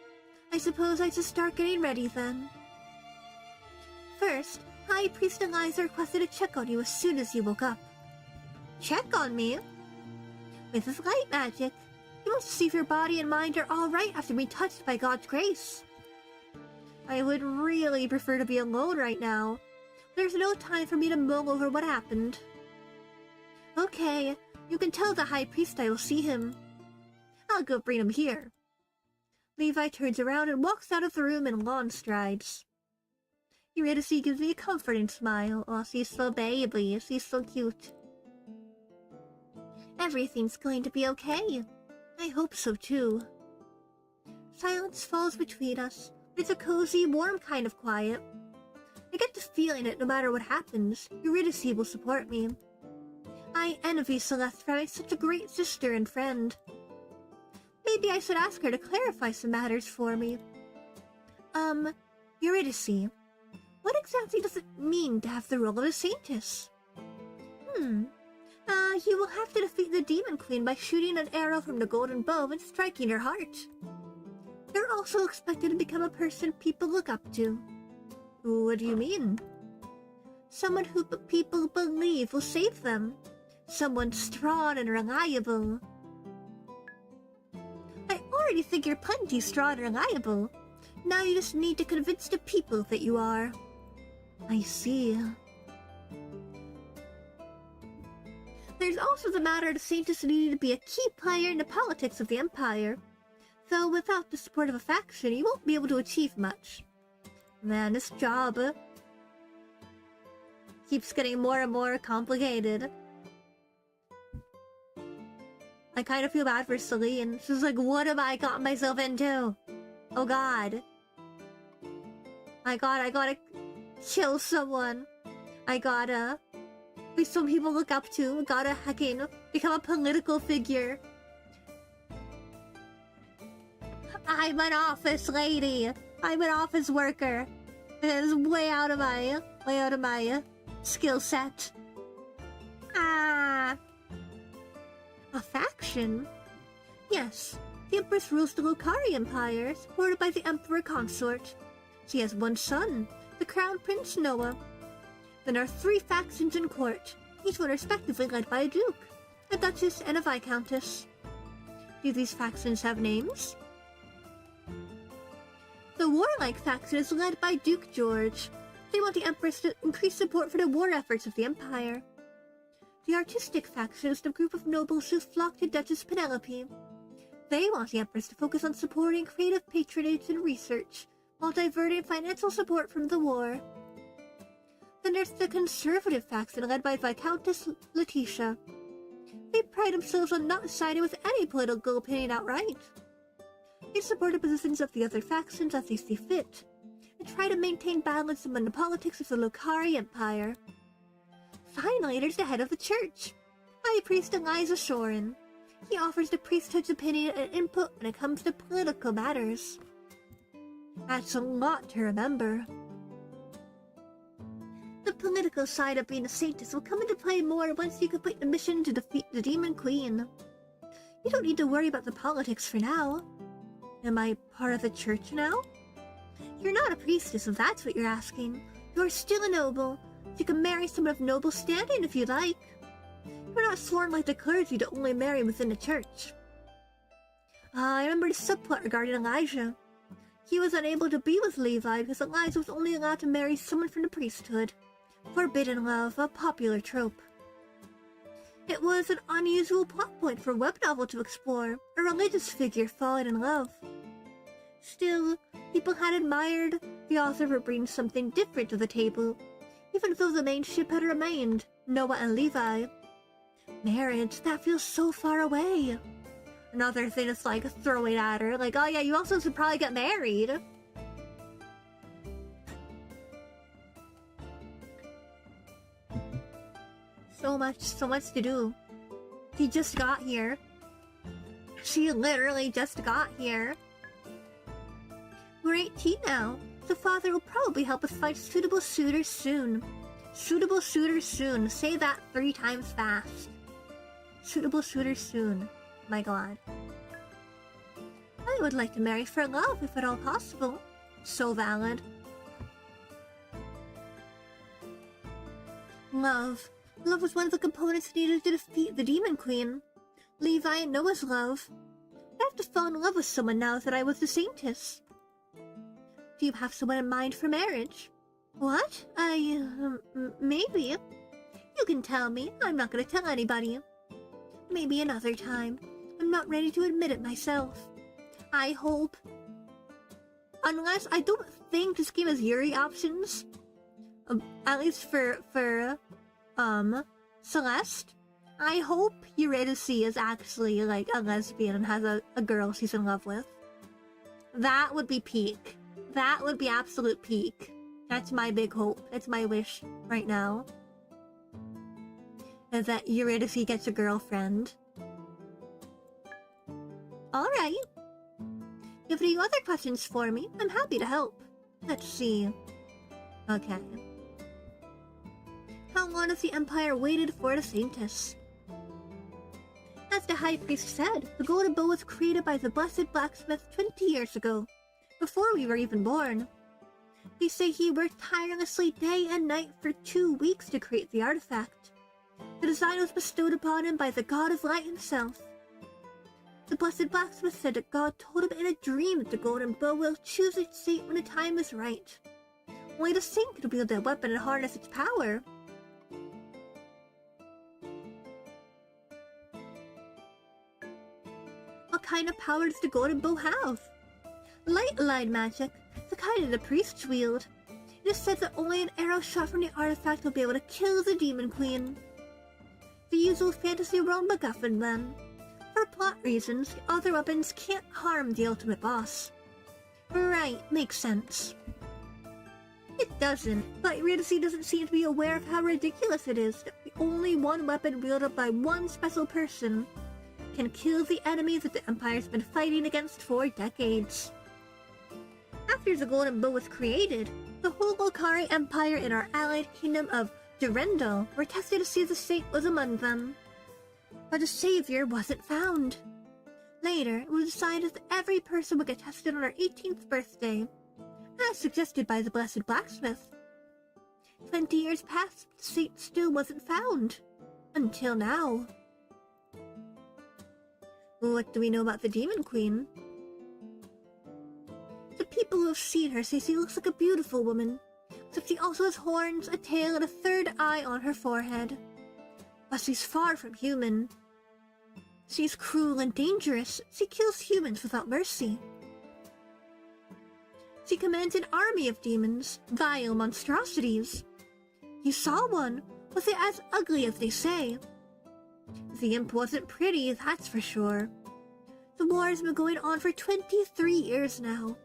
Speaker 1: I suppose I should start getting ready then. First, High Priest Eliza requested a check on you as soon as you woke up. Check on me? This is light magic. He wants to see if your body and mind are alright after being touched by God's grace. I would really prefer to be alone right now. There's no time for me to mull over what happened. Okay, you can tell the High Priest I will see him. I'll go bring him here. Levi turns around and walks out of the room in long strides. Eurydice gives me a comforting smile. Oh, she's so baby. She's so cute. Everything's going to be okay. I hope so, too. Silence falls between us. It's a cozy, warm kind of quiet. I get the feeling that no matter what happens, Eurydice will support me. I envy Celeste for having such a great sister and friend. Maybe I should ask her to clarify some matters for me. Eurydice, what exactly does it mean to have the role of a saintess? You will have to defeat the Demon Queen by shooting an arrow from the golden bow and striking her heart. You're also expected to become a person people look up to. What do you mean? Someone who people believe will save them. Someone strong and reliable. I already think you're plenty strong and reliable. Now you just need to convince the people that you are. I see. There's also the matter of the saintess needing to be a key player in the politics of the Empire. Though without the support of a faction, you won't be able to achieve much. Man, this job keeps getting more and more complicated. I kind of feel bad for Celine. She's like, what have I got myself into? Oh god. I gotta kill someone. I gotta be some people look up to. Gotta heckin' become a political figure. I'm an office lady. I'm an office worker. It is way out of my skill set. A faction? Yes, the Empress rules the Lokari Empire, supported by the Emperor Consort. She has one son, the Crown Prince Noah. Then are 3 factions in court, each one respectively led by a duke, a duchess, and a viscountess. Do these factions have names? The warlike faction is led by Duke George. They want the Empress to increase support for the war efforts of the Empire. The artistic faction is the group of nobles who flock to Duchess Penelope. They want the Empress to focus on supporting creative patronage and research, while diverting financial support from the war. Then there's the conservative faction led by Viscountess Letitia. They pride themselves on not siding with any political opinion outright. They support the positions of the other factions as they see fit, and try to maintain balance among the politics of the Lokari Empire. Finally, there's the head of the church, High Priest Eliza Shorin. He offers the priesthood's opinion and input when it comes to political matters. That's a lot to remember. The political side of being a saintess will come into play more once you complete the mission to defeat the Demon Queen. You don't need to worry about the politics for now. Am I part of the church now? You're not a priestess if that's what you're asking. You're still a noble. You can marry someone of noble standing if you like. You're not sworn like the clergy to only marry within the church. I remember the subplot regarding Elijah. He was unable to be with Levi because Elijah was only allowed to marry someone from the priesthood. Forbidden love, a popular trope. It was an unusual plot point for a web novel to explore, a religious figure falling in love. Still, people had admired the author for bringing something different to the table, even though the main ship had remained, Noah and Levi. Marriage, that feels so far away. Another thing is like throwing at her, like, oh yeah, you also should probably get married. So much to do. He just got here. She literally just got here. We're 18 now. The father will probably help us find suitable suitors soon. Suitable suitors soon. Say that 3 times fast. Suitable suitors soon. My god. I would like to marry for love if at all possible. So valid. Love. Love was one of the components needed to defeat the Demon Queen. Levi and Noah's love. I have to fall in love with someone now that I was the saintess. Do you have someone in mind for marriage? What? Maybe. You can tell me. I'm not gonna tell anybody. Maybe another time. I'm not ready to admit it myself. I hope. Unless, I don't think this game has Yuri options. At least for Celeste. I hope Eurydice is actually, like, a lesbian and has a girl she's in love with. That would be peak. That would be absolute peak. That's my big hope. That's my wish right now. Is that Eurydice gets a girlfriend. Alright. You have any other questions for me? I'm happy to help. Let's see. Okay. How long has the Empire waited for the Saintess? As the High Priest said, the Golden Bow was created by the Blessed Blacksmith 20 years ago, before we were even born. They say he worked tirelessly day and night for 2 weeks to create the artifact. The design was bestowed upon him by the God of Light himself. The Blessed Blacksmith said that God told him in a dream that the Golden Bow will choose its fate when the time is right. Only the Saint could wield that weapon and harness its power. What kind of power does the Golden Bow have? Light-aligned magic, the kind that the priests wield. It is said that only an arrow shot from the artifact will be able to kill the Demon Queen. The usual fantasy realm MacGuffin then. For plot reasons, the other weapons can't harm the ultimate boss. Right, makes sense. It doesn't, but Eurydice doesn't seem to be aware of how ridiculous it is that only one weapon wielded by one special person can kill the enemy that the Empire's been fighting against for decades. After the Golden Bow was created, the whole Lokari Empire and our allied kingdom of Durendal were tested to see if the Saint was among them. But the Savior wasn't found. Later, it was decided that every person would get tested on their 18th birthday, as suggested by the Blessed Blacksmith. 20 years passed, the Saint still wasn't found. Until now. What do we know about the Demon Queen? The people who have seen her say she looks like a beautiful woman, except she also has horns, a tail, and a third eye on her forehead. But she's far from human. She's cruel and dangerous. She kills humans without mercy. She commands an army of demons, vile monstrosities. You saw one. Was it as ugly as they say? The imp wasn't pretty, that's for sure. The war has been going on for 23 years now.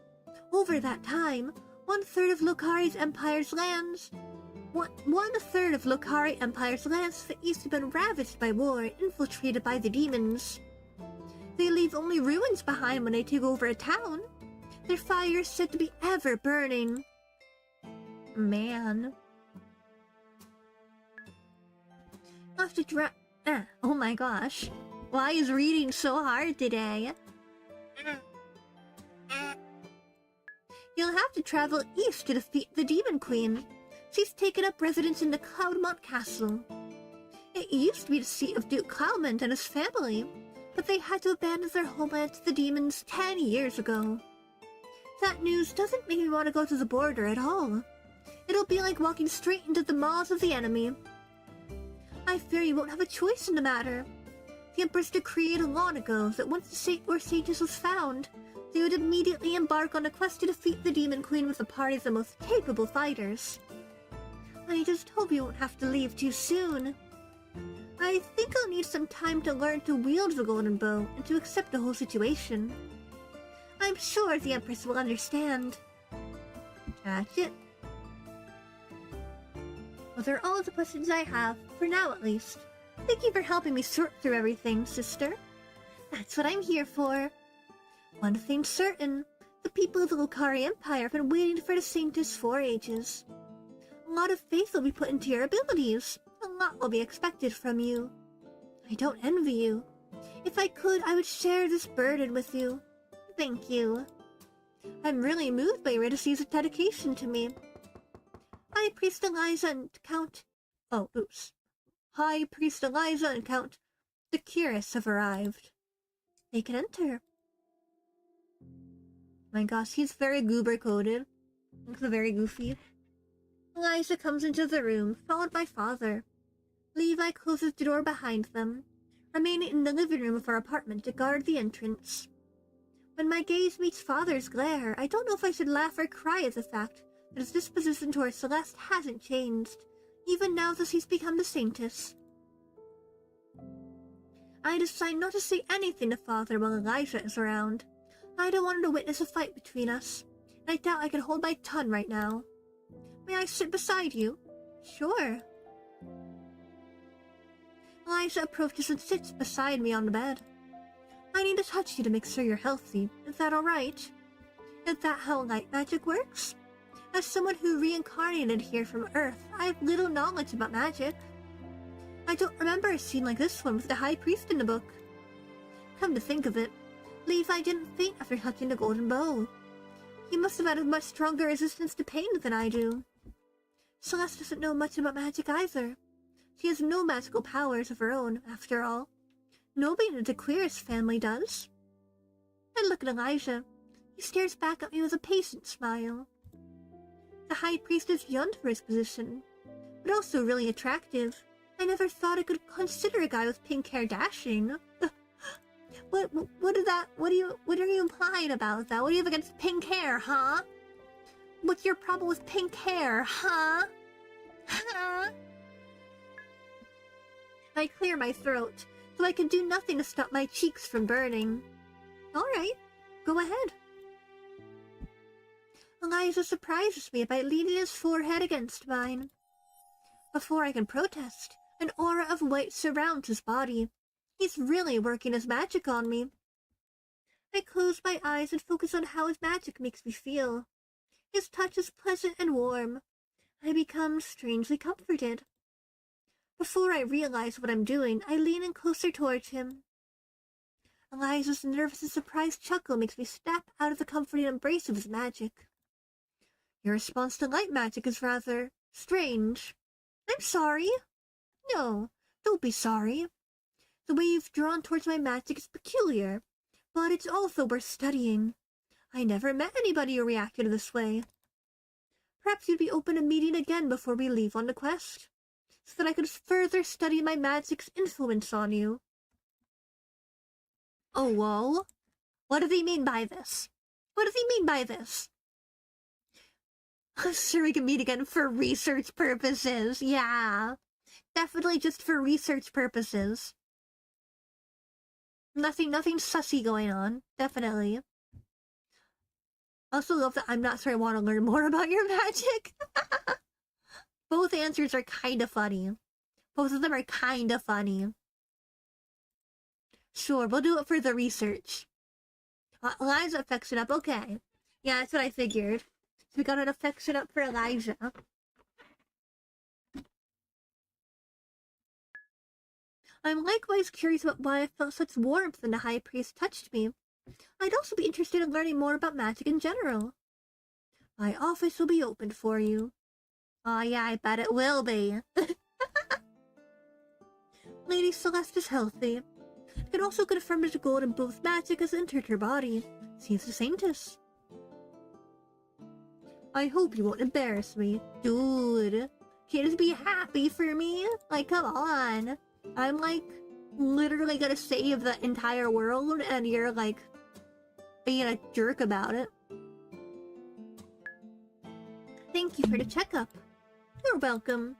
Speaker 1: Over that time, one-third of Lokari's empire's lands... One-third of Lokari Empire's lands to the east have been ravaged by war and infiltrated by the demons. They leave only ruins behind when they take over a town. Their fire is said to be ever burning. Man. I'll have to oh my gosh. Why is reading so hard today? You'll have to travel east to defeat the Demon Queen. She's taken up residence in the Cloudmont Castle. It used to be the seat of Duke Cloudmont and his family, but they had to abandon their homeland to the demons 10 years ago. That news doesn't make me want to go to the border at all. It'll be like walking straight into the maws of the enemy. I fear you won't have a choice in the matter. The Empress decreed long ago that once the saint or saintess was found, they would immediately embark on a quest to defeat the Demon Queen with a party of the most capable fighters. I just hope you won't have to leave too soon. I think I'll need some time to learn to wield the golden bow and to accept the whole situation. I'm sure the Empress will understand. That's it. Well, they're all the questions I have, for now at least. Thank you for helping me sort through everything, sister. That's what I'm here for. One thing's certain, the people of the Lokari Empire have been waiting for the saintess for ages. A lot of faith will be put into your abilities. A lot will be expected from you. I don't envy you. If I could, I would share this burden with you. Thank you. I'm really moved by Eurydice's dedication to me. High Priest Eliza and Count... High Priest Eliza and Count Decurus have arrived. They can enter. My gosh, he's very goober-coated. Looks very goofy. Eliza comes into the room, followed by Father. Levi closes the door behind them, remaining in the living room of our apartment to guard the entrance. When my gaze meets Father's glare, I don't know if I should laugh or cry at the fact that his disposition toward Celeste hasn't changed, even now that he's become the saintess. I decide not to say anything to Father while Elijah is around. I don't want him to witness a fight between us, and I doubt I can hold my tongue right now. May I sit beside you? Sure. Elijah approaches and sits beside me on the bed. I need to touch you to make sure you're healthy. Is that alright? Is that how light magic works? As someone who reincarnated here from Earth, I have little knowledge about magic. I don't remember a scene like this one with the High Priest in the book. Come to think of it, Levi didn't faint after touching the golden bow. He must have had a much stronger resistance to pain than I do. Celeste doesn't know much about magic either. She has no magical powers of her own, after all. Nobody in the Decurus family does. I look at Elijah. He stares back at me with a patient smile. The High Priest is young for his position, but also really attractive. I never thought I could consider a guy with pink hair dashing. What are you implying about that? What do you have against pink hair, huh? What's your problem with pink hair, huh? Huh? I clear my throat, so I can do nothing to stop my cheeks from burning. Alright, go ahead. Elijah surprises me by leaning his forehead against mine. Before I can protest, an aura of white surrounds his body. He's really working his magic on me. I close my eyes and focus on how his magic makes me feel. His touch is pleasant and warm. I become strangely comforted. Before I realize what I'm doing, I lean in closer towards him. Elijah's nervous and surprised chuckle makes me snap out of the comforting embrace of his magic. Your response to light magic is rather strange. I'm sorry. No, don't be sorry. The way you've drawn towards my magic is peculiar, but it's also worth studying. I never met anybody who reacted this way. perhaps you'd be open to meeting again before we leave on the quest, so that I could further study my magic's influence on you. Oh, whoa. What does he mean by this? What does he mean by this? I'm sure we can meet again for research purposes. Yeah. Definitely just for research purposes. Nothing sussy going on. Definitely. I also love that I'm not sure I want to learn more about your magic. Both answers are kind of funny. Both of them are kind of funny. Sure, we'll do it for the research. Eliza affection up, okay. Yeah, that's what I figured. So we got an affection up for Elijah. I'm likewise curious about why I felt such warmth when the High Priest touched me. I'd also be interested in learning more about magic in general. My office will be open for you. Oh yeah, I bet it will be. Lady Celeste is healthy. I can also confirm that the golden bow's magic has entered her body. She's a saintess. I hope you won't embarrass me. Dude, can't just be happy for me? Like, come on. I'm like, literally gonna save the entire world and you're like, being a jerk about it. Thank you for the checkup. You're welcome.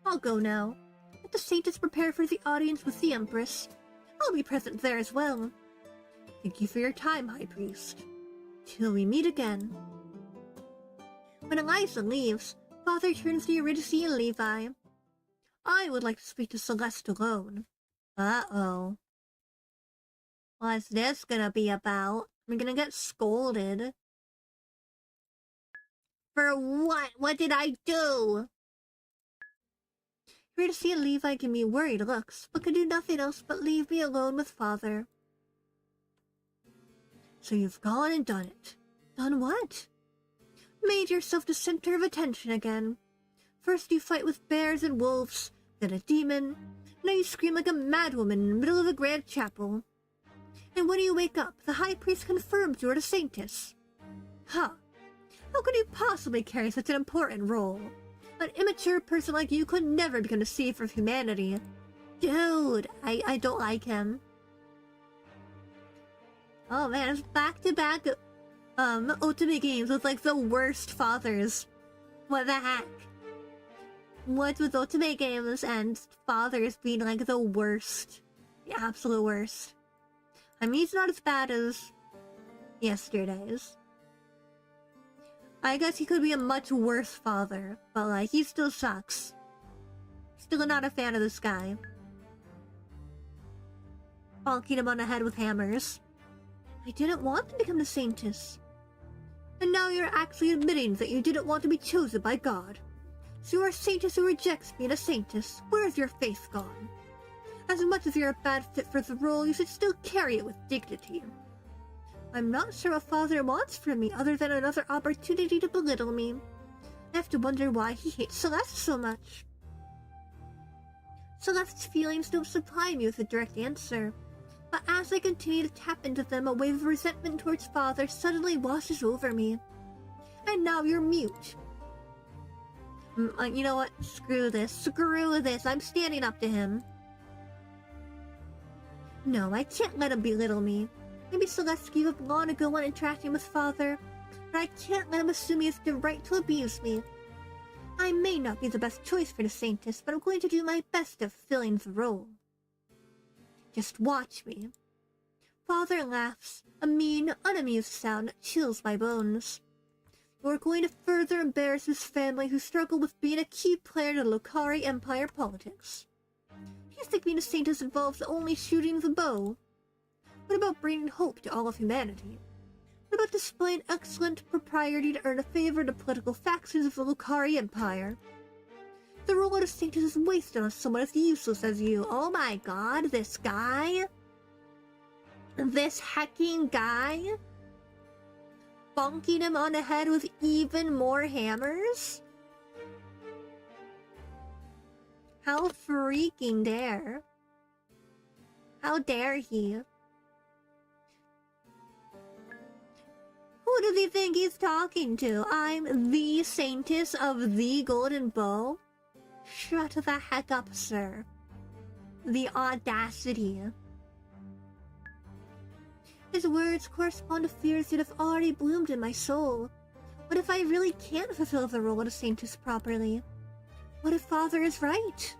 Speaker 1: I'll go now. Let the saintess prepare for the audience with the Empress. I'll be present there as well. Thank you for your time, High Priest. Till we meet again. When Eliza leaves, Father turns to Eurydice and Levi. I would like to speak to Celeste alone. Uh-oh. What's this gonna be about? I'm gonna get scolded. For what? What did I do? Eurydice and Levi give me worried looks, but can do nothing else but leave me alone with Father. So you've gone and done it. Done what? Made yourself the center of attention again. First you fight with bears and wolves, then a demon. Now you scream like a madwoman in the middle of a grand chapel. And when you wake up, the High Priest confirms you're the saintess. Huh. How could you possibly carry such an important role? An immature person like you could never become the savior of humanity. Dude, I don't like him. Oh man, it's back-to-back ultimate games with like the worst fathers. What the heck? What with ultimate games and fathers being like the worst. The absolute worst. I mean, he's not as bad as yesterday's. I guess he could be a much worse father, but like, he still sucks. Still not a fan of this guy. Bonking him on the head with hammers. I didn't want to become the saintess. And now you're actually admitting that you didn't want to be chosen by God. So you're a saintess who rejects being a saintess. Where's your faith gone? As much as you're a bad fit for the role, you should still carry it with dignity. I'm not sure what Father wants from me other than another opportunity to belittle me. I have to wonder why he hates Celeste so much. Celeste's feelings don't supply me with a direct answer, but as I continue to tap into them, a wave of resentment towards Father suddenly washes over me. And now you're mute. You know what? Screw this. I'm standing up to him. No, I can't let him belittle me. Maybe Celeste gave up long ago on interacting with Father, but I can't let him assume he has the right to abuse me. I may not be the best choice for the saintess, but I'm going to do my best at filling the role. Just watch me. Father laughs, a mean, unamused sound that chills my bones. You're going to further embarrass his family who struggle with being a key player in the Lokari Empire politics. Do you think being a saintess involves only shooting the bow? What about bringing hope to all of humanity? What about displaying excellent propriety to earn the favor of the political factions of the Lokari Empire? The role of a saintess is wasted on someone as useless as you. Oh my god, this guy? This hecking guy? Bonking him on the head with even more hammers? How freaking dare? How dare he? Who Who does he think he's talking to? I'm the saintess of the Golden Bow? Shut the heck up, sir. The audacity. His words correspond to fears that have already bloomed in my soul. What if I really can't fulfill the role of saintess properly? What if Father is right?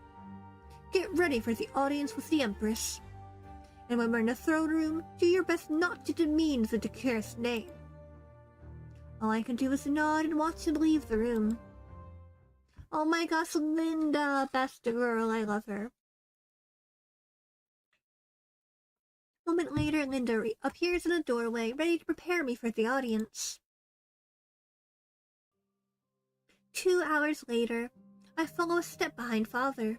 Speaker 1: Get ready for the audience with the Empress. And when we're in the throne room, do your best not to demean the decorous name. All I can do is nod and watch him leave the room. Oh my gosh, Linda, best girl, I love her. A moment later, Linda appears in the doorway, ready to prepare me for the audience. 2 hours later, I follow a step behind Father.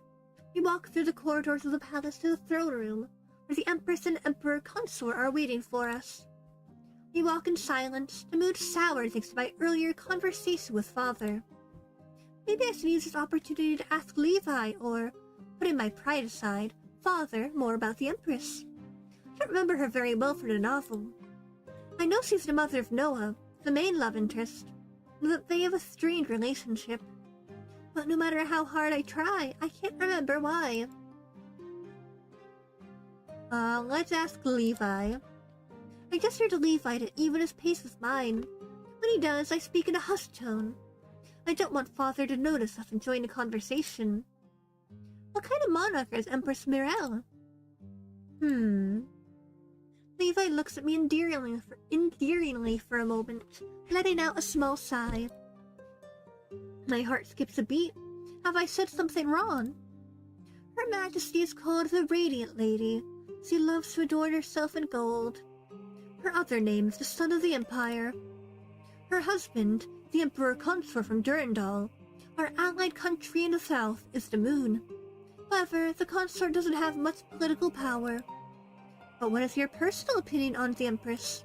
Speaker 1: We walk through the corridors of the palace to the throne room, where the Empress and Emperor Consort are waiting for us. We walk in silence, the mood sour thanks to my earlier conversation with Father. Maybe I should use this opportunity to ask Levi, or, putting my pride aside, Father more about the Empress. I don't remember her very well from the novel. I know she's the mother of Noah, the main love interest, and that they have a strained relationship. But no matter how hard I try, I can't remember why. Let's ask Levi. I gesture to Levi to even his pace with mine. When he does, I speak in a hushed tone. I don't want Father to notice us enjoying the conversation. What kind of monarch is Empress Mirelle? Levi looks at me endearingly for a moment, letting out a small sigh. My heart skips a beat. Have I said something wrong? Her Majesty is called the Radiant Lady. She loves to adorn herself in gold. Her other name is the Son of the Empire. Her husband, the Emperor Consort from Durandal, our allied country in the south, is the Moon. However, the consort doesn't have much political power. But what is your personal opinion on the Empress?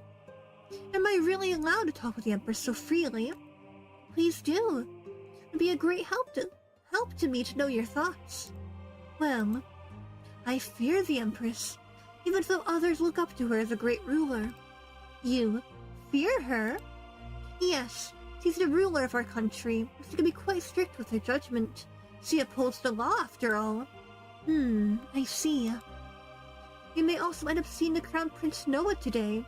Speaker 1: Am I really allowed to talk with the Empress so freely? Please do. It'd be a great help to me to know your thoughts. Well, I fear the Empress, even though others look up to her as a great ruler. You fear her? Yes, she's the ruler of our country. She can be quite strict with her judgment. She upholds the law, after all. I see. You may also end up seeing the Crown Prince Noah today.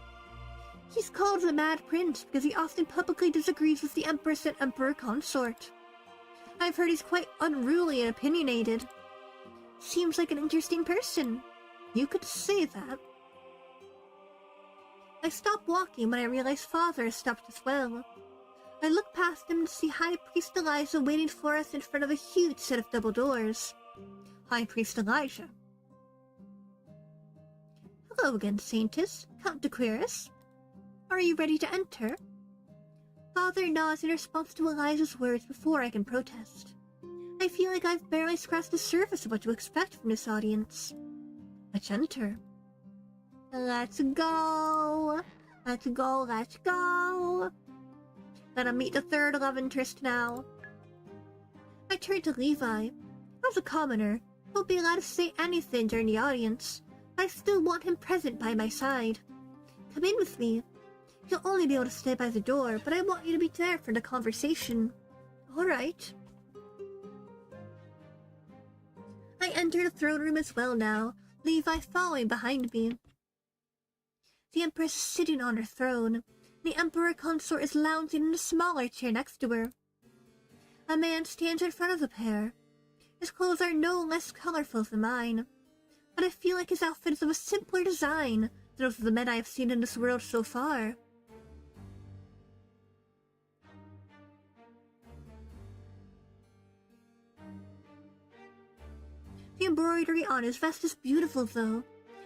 Speaker 1: He's called the Mad Prince because he often publicly disagrees with the Empress and Emperor Consort. I've heard he's quite unruly and opinionated. Seems like an interesting person. You could say that. I stop walking when I realize Father has stopped as well. I look past him to see High Priest Elijah waiting for us in front of a huge set of double doors. High Priest Elijah. Hello again, Saintess, Count Dequirus. Are you ready to enter? Father nods in response to Elijah's words before I can protest. I feel like I've barely scratched the surface of what to expect from this audience. Let's enter. Let's go! Let's go, let's go! Gonna meet the third love interest now. I turn to Levi. As a commoner, he won't be allowed to say anything during the audience, but I still want him present by my side. Come in with me. You'll only be able to stay by the door, but I want you to be there for the conversation. Alright. I enter the throne room as well now, Levi following behind me. The Empress is sitting on her throne. The Emperor Consort is lounging in a smaller chair next to her. A man stands in front of the pair. His clothes are no less colorful than mine, but I feel like his outfit is of a simpler design than those of the men I have seen in this world so far. The embroidery on his vest is beautiful, though,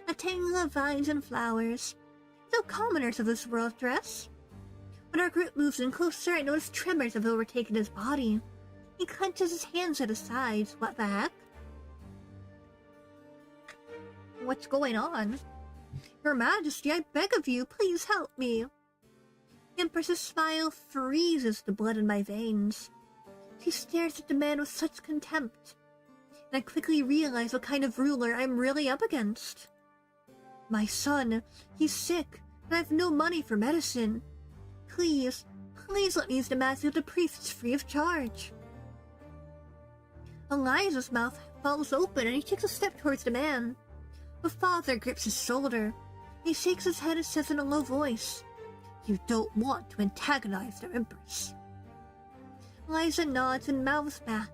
Speaker 1: a tangle of vines and flowers. No commoners of this world dress. When our group moves in closer, I notice tremors have overtaken his body. He clenches his hands at his sides. What the heck? What's going on? Your Majesty, I beg of you, please help me. The Empress's smile freezes the blood in my veins. She stares at the man with such contempt, and I quickly realize what kind of ruler I'm really up against. My son, he's sick, and I have no money for medicine. please let me use the mask of the priests free of charge. Elijah's mouth falls open and he takes a step towards the man. The father grips his shoulder. He shakes his head and says in a low voice, "You don't want to antagonize the Empress." Elijah nods and mouths back,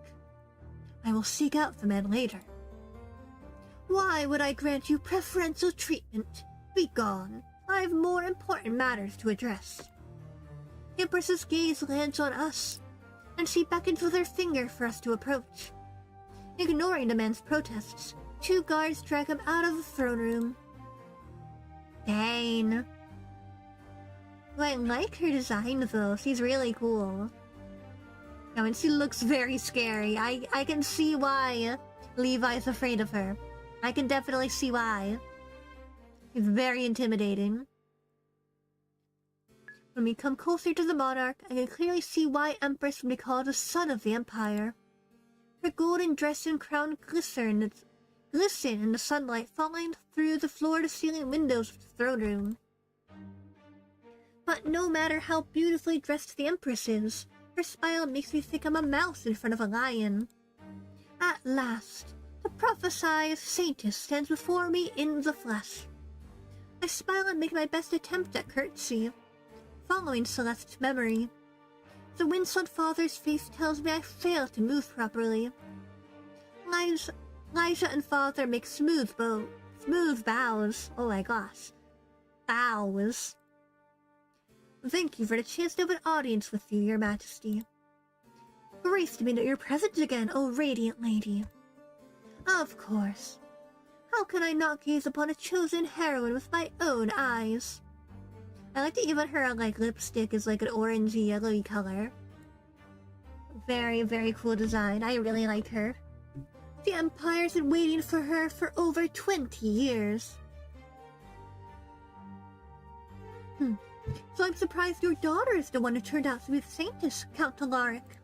Speaker 1: "I will seek out the man later." "Why would I grant you preferential treatment? Be gone. I have more important matters to address." The Empress's gaze lands on us, and she beckons with her finger for us to approach. Ignoring the man's protests, 2 guards drag him out of the throne room. Dang. I like her design though, she's really cool. Now, and she looks very scary. I can see why Levi's afraid of her. I can definitely see why. She's very intimidating. When we come closer to the monarch, I can clearly see why Empress would be called the son of the Empire. Her golden dress and crown glisten in the sunlight falling through the floor-to-ceiling windows of the throne room. But no matter how beautifully dressed the Empress is, her smile makes me think I'm a mouse in front of a lion. At last, the prophesied saintess stands before me in the flesh. I smile and make my best attempt at courtesy, following Celeste's memory. The winsome father's face tells me I failed to move properly. Elijah and father make smooth bows. Oh my gosh. Bows. "Thank you for the chance to have an audience with you, Your Majesty." "Grace to be at your presence again, O radiant lady." "Of course. How can I not gaze upon a chosen heroine with my own eyes?" I like that even her lipstick is like an orangey yellowy color. Very, very cool design. I really like her. The Empire's been waiting for her for over 20 years. So I'm surprised your daughter is the one who turned out to be the saintess, Count Alaric.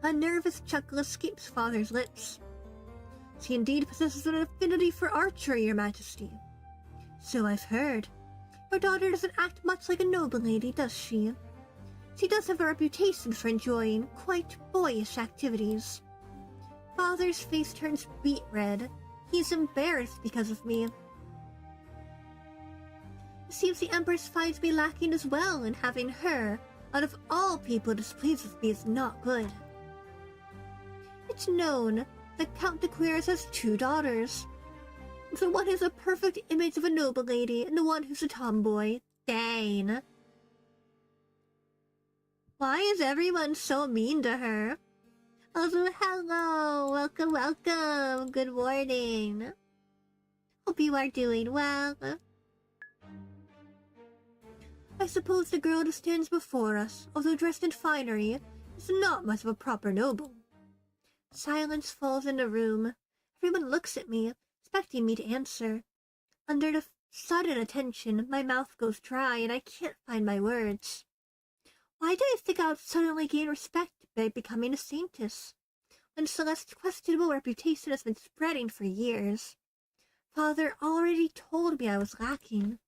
Speaker 1: A nervous chuckle escapes father's lips. She indeed possesses an affinity for archery, Your Majesty. So I've heard. Your daughter doesn't act much like a noble lady, does she? She does have a reputation for enjoying quite boyish activities. Father's face turns beet red. He's embarrassed because of me. It seems the Empress finds me lacking as well, and having her, out of all people, displeased with me is not good. It's known that Count D'Aquires has 2 daughters. The one who's a perfect image of a noble lady, and the one who's a tomboy. Dang. Why is everyone so mean to her? Oh, hello! Welcome! Good morning. Hope you are doing well. I suppose the girl who stands before us, although dressed in finery, is not much of a proper noble. Silence falls in the room. Everyone looks at me, expecting me to answer. Under the sudden attention, my mouth goes dry and I can't find my words. Why did I think I would suddenly gain respect by becoming a saintess, when Celeste's questionable reputation has been spreading for years? Father already told me I was lacking.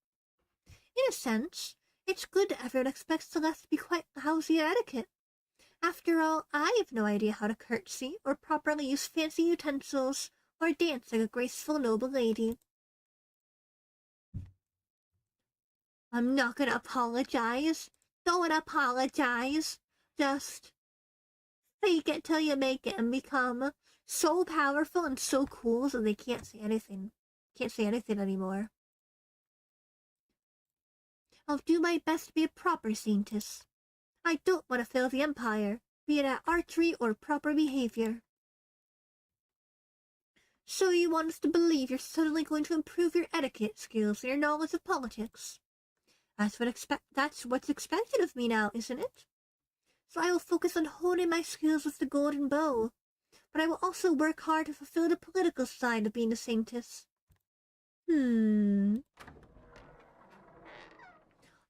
Speaker 1: In a sense, it's good that everyone expects Celeste to be quite lousy at etiquette. After all, I have no idea how to curtsy, or properly use fancy utensils, or dance like a graceful noble lady. I'm not gonna apologize. Don't apologize. Just fake it till you make it and become so powerful and so cool that they can't say anything. Can't say anything anymore. I'll do my best to be a proper saintess. I don't want to fail the Empire, be it at archery or proper behavior. So you want us to believe you're suddenly going to improve your etiquette skills and your knowledge of politics? That's what's expected of me now, isn't it? So I will focus on honing my skills with the golden bow, but I will also work hard to fulfill the political side of being a saintess.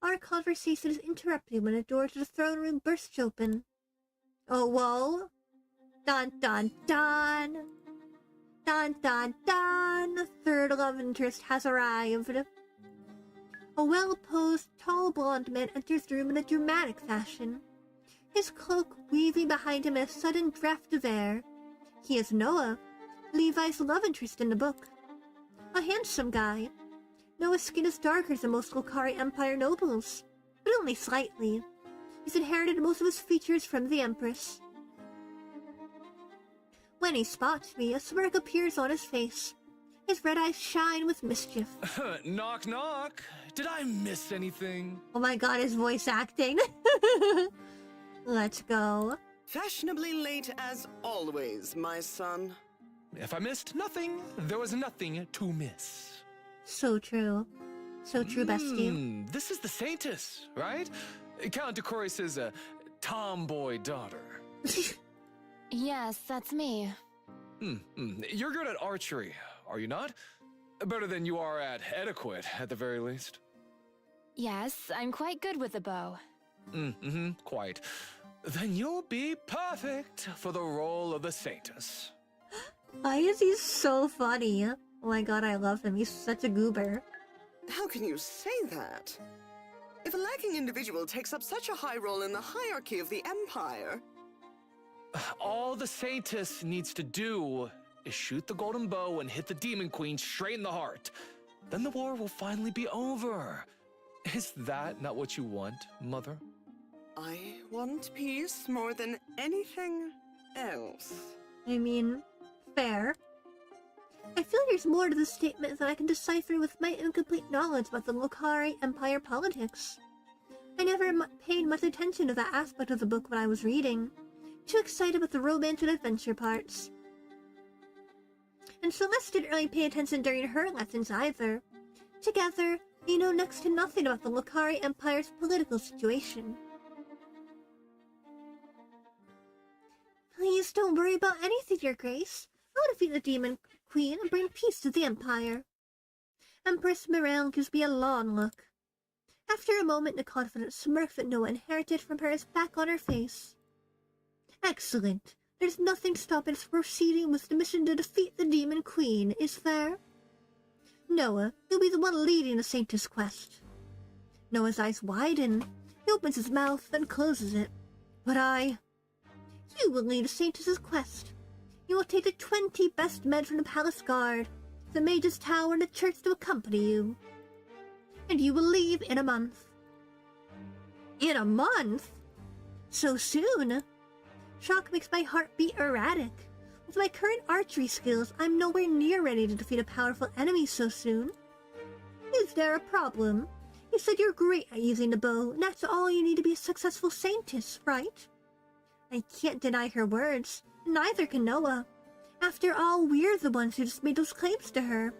Speaker 1: Our conversation is interrupted when the door to the throne room bursts open. Oh, whoa! Dun dun dun! Dun dun dun! The third love interest has arrived. A well-posed, tall blonde man enters the room in a dramatic fashion, his cloak weaving behind him in a sudden draft of air. He is Noah, Levi's love interest in the book. A handsome guy. Noah's skin is darker than most Lokari Empire nobles, but only slightly. He's inherited most of his features from the Empress. When he spots me, a smirk appears on his face. His red eyes shine with mischief.
Speaker 6: Knock, knock. Did I miss anything?
Speaker 1: Oh my god, his voice acting. Let's go.
Speaker 7: Fashionably late as always, my son.
Speaker 6: If I missed nothing, there was nothing to miss.
Speaker 1: So true. So true, bestie.
Speaker 6: This is the saintess, right? Count Decoris's tomboy daughter.
Speaker 5: Yes, that's me.
Speaker 6: You're good at archery, are you not? Better than you are at etiquette, at the very least.
Speaker 5: Yes, I'm quite good with the bow.
Speaker 6: Quite. Then you'll be perfect for the role of the saintess.
Speaker 1: Why is he so funny? Oh my god, I love him. He's such a goober.
Speaker 7: How can you say that? If a lacking individual takes up such a high role in the hierarchy of the Empire...
Speaker 6: All the saintess needs to do is shoot the golden bow and hit the demon queen straight in the heart. Then the war will finally be over. Is that not what you want, Mother?
Speaker 7: I want peace more than anything else.
Speaker 1: I mean, fair. I feel there's more to this statement than I can decipher with my incomplete knowledge about the Lokari Empire politics. I never paid much attention to that aspect of the book when I was reading. Too excited about the romance and adventure parts. And Celeste didn't really pay attention during her lessons either. Together, we know next to nothing about the Lokari Empire's political situation. Please don't worry about anything, Your Grace. I'll defeat the Demon Queen and bring peace to the Empire. Empress Mirelle gives me a long look. After a moment, the confident smirk that Noah inherited from her is back on her face. Excellent. There's nothing stopping us proceeding with the mission to defeat the Demon Queen, is there? Noah, you'll be the one leading the Saintess quest. Noah's eyes widen. He opens his mouth, then closes it. But you will lead the Saintess's quest. You will take the 20 best men from the Palace Guard, the Mage's Tower, and the church to accompany you. And you will leave in a month. In a month? So soon? Shock makes my heart beat erratic. With my current archery skills, I'm nowhere near ready to defeat a powerful enemy so soon. Is there a problem? You said you're great at using the bow, and that's all you need to be a successful saintess, right? I can't deny her words, and neither can Noah. After all, we're the ones who just made those claims to her.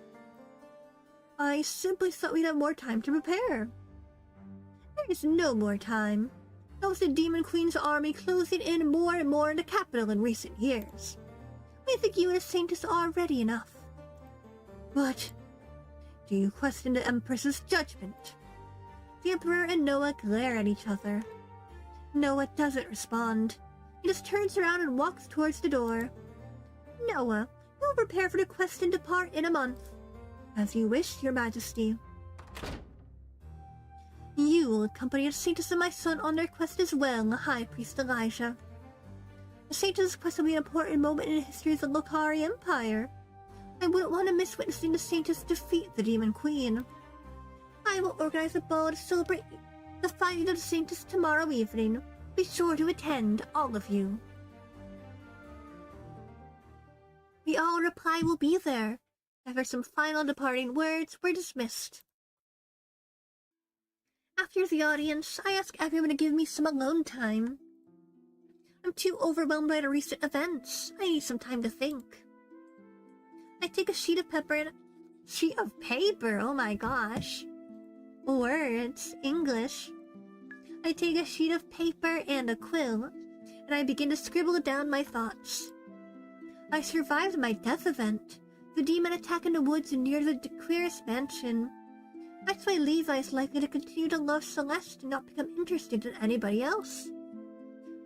Speaker 1: I simply thought we'd have more time to prepare. There is no more time. That was the Demon Queen's army closing in more and more in the capital in recent years. I think you and a saintess are ready enough. But do you question the Empress's judgment? The Emperor and Noah glare at each other. Noah doesn't respond. He just turns around and walks towards the door. Noah, we'll prepare for the quest and depart in a month. As you wish, Your Majesty. You will accompany the Saintess and my son on their quest as well, High Priest Elijah. The Saintess' quest will be an important moment in the history of the Lokari Empire. I wouldn't want to miss witnessing the Saintess defeat the Demon Queen. I will organize a ball to celebrate the finding of the Saintess tomorrow evening. Be sure to attend, all of you. We all reply we'll be there. After some final departing words, we're dismissed. After the audience, I ask everyone to give me some alone time. I'm too overwhelmed by the recent events. I need some time to think. I take a sheet of paper, oh my gosh. Words, English. I take a sheet of paper and a quill, and I begin to scribble down my thoughts. I survived my death event, the demon attack in the woods near the Queer's mansion. That's why Levi is likely to continue to love Celeste and not become interested in anybody else.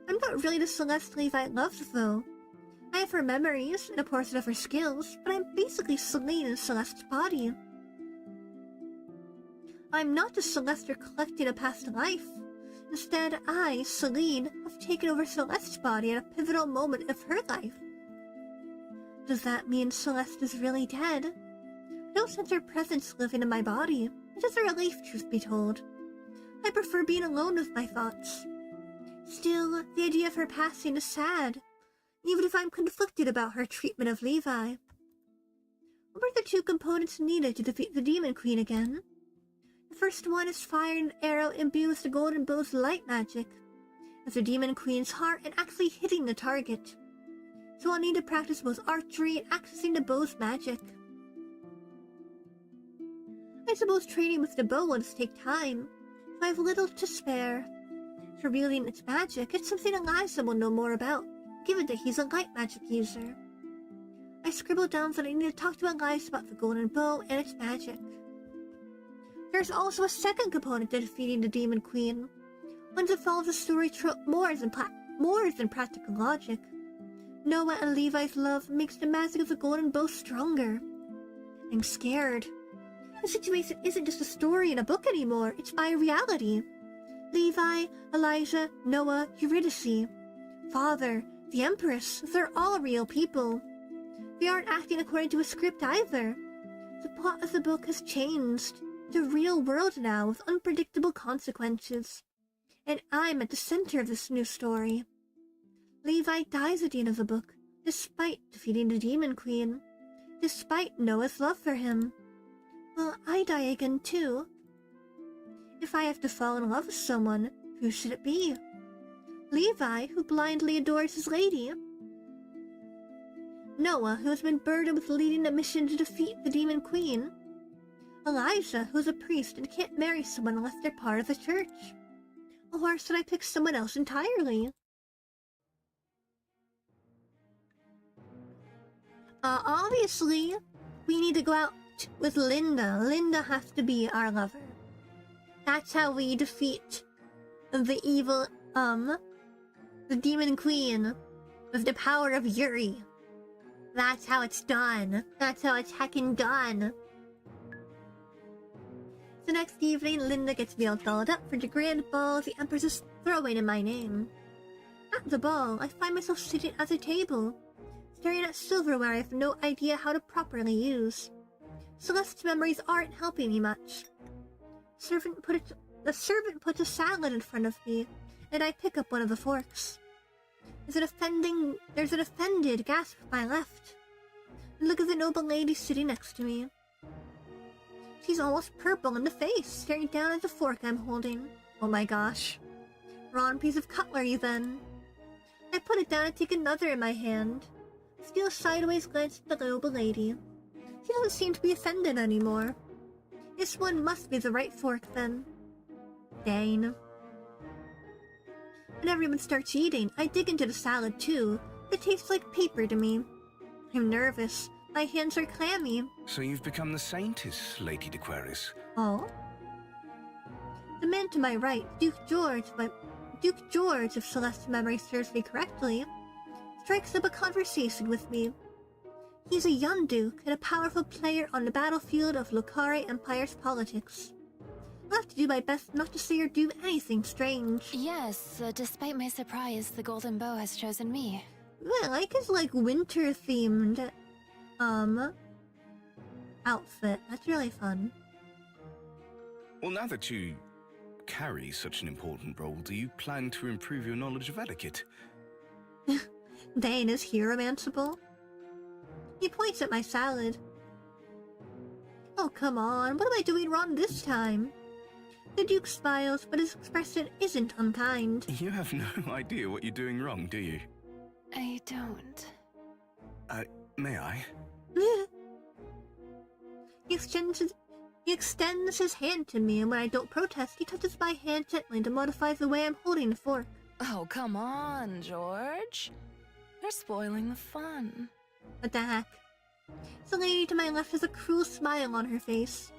Speaker 1: I'm not really the Celeste Levi loves, though. I have her memories and a portion of her skills, but I'm basically Celine in Celeste's body. I'm not a Celeste collecting a past life. Instead, I, Celine, have taken over Celeste's body at a pivotal moment of her life. Does that mean Celeste is really dead? I don't sense her presence living in my body. It is a relief, truth be told. I prefer being alone with my thoughts. Still, the idea of her passing is sad, even if I'm conflicted about her treatment of Levi. What were the two components needed to defeat the Demon Queen again? The first one is firing an arrow imbued with the Golden Bow's light magic, with the Demon Queen's heart and actually hitting the target. So I'll need to practice both archery and accessing the bow's magic. I suppose training with the bow will just take time, so I have little to spare. For wielding its magic, it's something Eliza will know more about, given that he's a light magic user. I scribbled down that I need to talk to Eliza about the Golden Bow and its magic. There's also a second component to defeating the Demon Queen, one that follows the story trope more than practical logic. Noah and Levi's love makes the magic of the Golden Bow stronger. I'm scared. The situation isn't just a story in a book anymore, it's my reality. Levi, Elijah, Noah, Eurydice, Father, the Empress, they're all real people. They aren't acting according to a script either. The plot of the book has changed. It's a real world now with unpredictable consequences. And I'm at the center of this new story. Levi dies at the end of the book, despite defeating the Demon Queen, despite Noah's love for him. Will I die again too? If I have to fall in love with someone, who should it be? Levi, who blindly adores his lady? Noah, who has been burdened with leading a mission to defeat the Demon Queen? Elijah, who is a priest and can't marry someone unless they're part of the church? Or should I pick someone else entirely? Obviously, we need to go out with Linda. Linda has to be our lover. That's how we defeat the evil, the Demon Queen with the power of Yuri. That's how it's done. That's how it's heckin' done. The next evening, Linda gets me all dolled up for the grand ball the Empress is throwing in my name. At the ball, I find myself sitting at a table, staring at silverware I have no idea how to properly use. Celeste's memories aren't helping me much. The servant puts a salad in front of me, and I pick up one of the forks. There's an offended gasp from my left. And look at the noble lady sitting next to me. She's almost purple in the face, staring down at the fork I'm holding. Oh my gosh. Wrong piece of cutlery then. I put it down and take another in my hand. Steal a sideways glance at the noble lady. She doesn't seem to be offended anymore. This one must be the right fork then. Dang. When everyone starts eating, I dig into the salad too. It tastes like paper to me. I'm nervous. My hands are clammy.
Speaker 8: So you've become the saintess, Lady d'Aquarius.
Speaker 1: Oh? The man to my right, Duke George, if Celeste's memory serves me correctly, strikes up a conversation with me. He's a young duke and a powerful player on the battlefield of Lokari Empire's politics. I'll have to do my best not to say or do anything strange.
Speaker 5: Yes, despite my surprise, the Golden Bow has chosen me.
Speaker 1: I like his, winter-themed, outfit. That's really fun.
Speaker 8: Well, now that you carry such an important role, do you plan to improve your knowledge of etiquette?
Speaker 1: Dane, is he romanceable? He points at my salad. Oh, come on. What am I doing wrong this time? The Duke smiles, but his expression isn't unkind.
Speaker 8: You have no idea what you're doing wrong, do you?
Speaker 5: I don't.
Speaker 8: May I?
Speaker 1: He extends his hand to me, and when I don't protest, he touches my hand gently to modify the way I'm holding the fork.
Speaker 2: Oh, come on, George. You're spoiling the fun.
Speaker 1: What the heck? The lady to my left has a cruel smile on her face.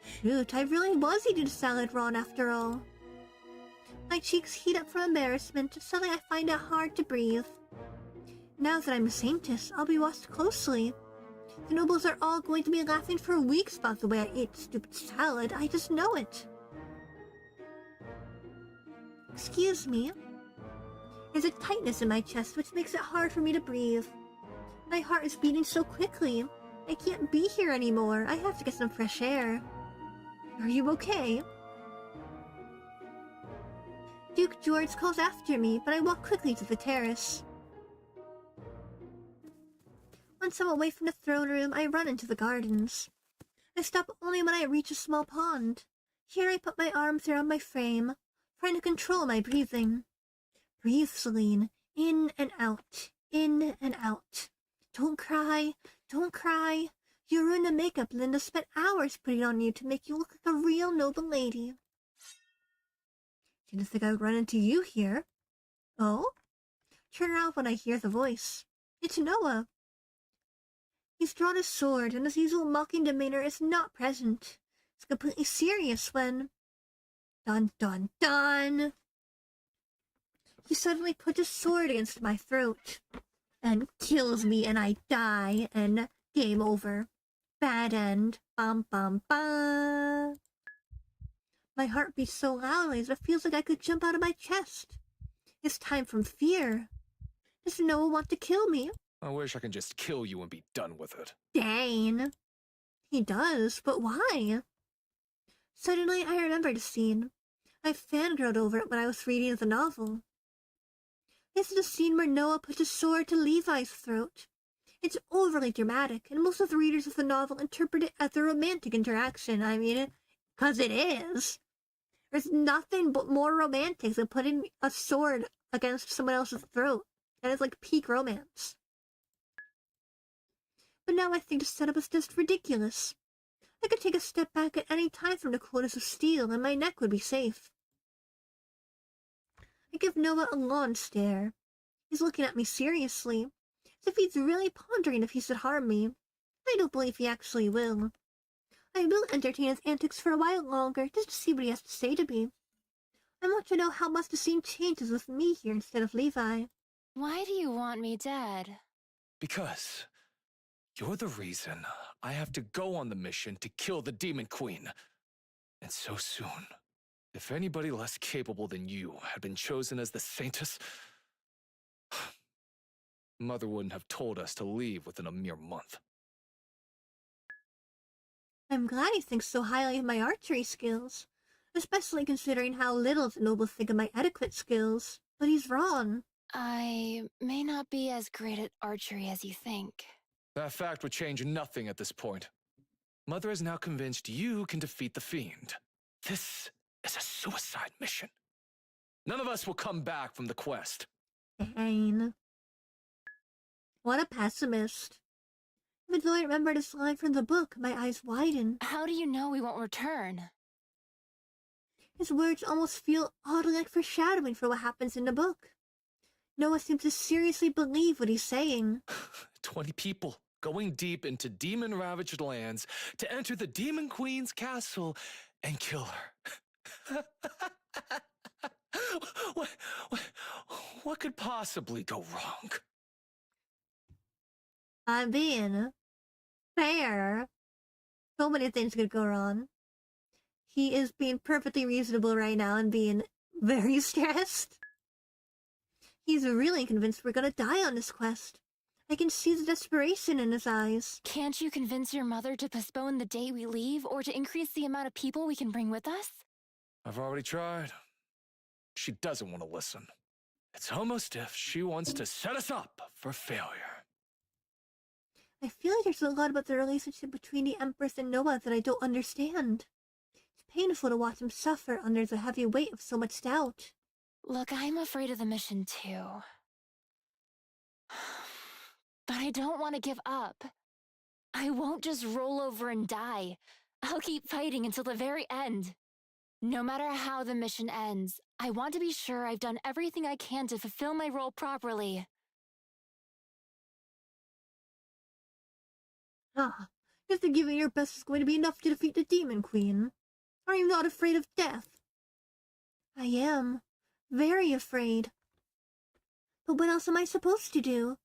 Speaker 1: Shoot, I really was eating the salad wrong after all. My cheeks heat up from embarrassment, and suddenly I find it hard to breathe. Now that I'm a saintess, I'll be watched closely. The nobles are all going to be laughing for weeks about the way I ate stupid salad. I just know it. Excuse me. There's a tightness in my chest which makes it hard for me to breathe. My heart is beating so quickly. I can't be here anymore. I have to get some fresh air. Are you okay? Duke George calls after me, but I walk quickly to the terrace. Once I'm away from the throne room, I run into the gardens. I stop only when I reach a small pond. Here I put my arms around my frame, trying to control my breathing. Breathe, Celine. In and out. In and out. Don't cry. Don't cry. You ruined the makeup Linda spent hours putting on you to make you look like a real noble lady. Didn't think I would run into you here. Oh? Turn around when I hear the voice. It's Noah. He's drawn his sword, and his usual mocking demeanor is not present. It's completely serious when... Dun dun dun! He suddenly puts his sword against my throat, and kills me, and I die, and game over. Bad end. Bum bum bum. My heart beats so loudly that it feels like I could jump out of my chest. It's time from fear. Does Noah want to kill me?
Speaker 6: I wish I could just kill you and be done with it.
Speaker 1: Dane. He does, but why? Suddenly I remembered a scene. I fangirled over it when I was reading the novel. This is the scene where Noah puts his sword to Levi's throat. It's overly dramatic, and most of the readers of the novel interpret it as a romantic interaction. I mean, 'cause it is. There's nothing but more romantic than putting a sword against someone else's throat. That is like peak romance. But now I think the setup is just ridiculous. I could take a step back at any time from the coldness of steel, and my neck would be safe. I give Noah a long stare. He's looking at me seriously, as if he's really pondering if he should harm me. I don't believe he actually will. I will entertain his antics for a while longer, just to see what he has to say to me. I want to know how much the scene changes with me here instead of Levi.
Speaker 5: Why do you want me dead?
Speaker 6: Because you're the reason I have to go on the mission to kill the Demon Queen. And so soon. If anybody less capable than you had been chosen as the saintess, Mother wouldn't have told us to leave within a mere month.
Speaker 1: I'm glad he thinks so highly of my archery skills, especially considering how little the nobles think of my etiquette skills. But he's wrong.
Speaker 5: I may not be as great at archery as you think.
Speaker 6: That fact would change nothing at this point. Mother is now convinced you can defeat the fiend. This is a suicide mission. None of us will come back from the quest.
Speaker 1: Dang. What a pessimist. Even though I remember this line from the book, my eyes widen.
Speaker 5: How do you know we won't return?
Speaker 1: His words almost feel oddly like foreshadowing for what happens in the book. Noah seems to seriously believe what he's saying.
Speaker 6: 20 people going deep into demon-ravaged lands to enter the Demon Queen's castle and kill her. What could possibly go wrong?
Speaker 1: I'm being fair. So many things could go wrong. He is being perfectly reasonable right now and being very stressed. He's really convinced we're gonna die on this quest. I can see the desperation in his eyes.
Speaker 5: Can't you convince your mother to postpone the day we leave or to increase the amount of people we can bring with us?
Speaker 6: I've already tried. She doesn't want to listen. It's almost if she wants to set us up for failure.
Speaker 1: I feel like there's a lot about the relationship between the Empress and Noah that I don't understand. It's painful to watch him suffer under the heavy weight of so much doubt.
Speaker 5: Look, I'm afraid of the mission too. But I don't want to give up. I won't just roll over and die. I'll keep fighting until the very end. No matter how the mission ends, I want to be sure I've done everything I can to fulfill my role properly.
Speaker 1: Just to giving your best is going to be enough to defeat the Demon Queen. Are you not afraid of death? I am. Very afraid. But what else am I supposed to do?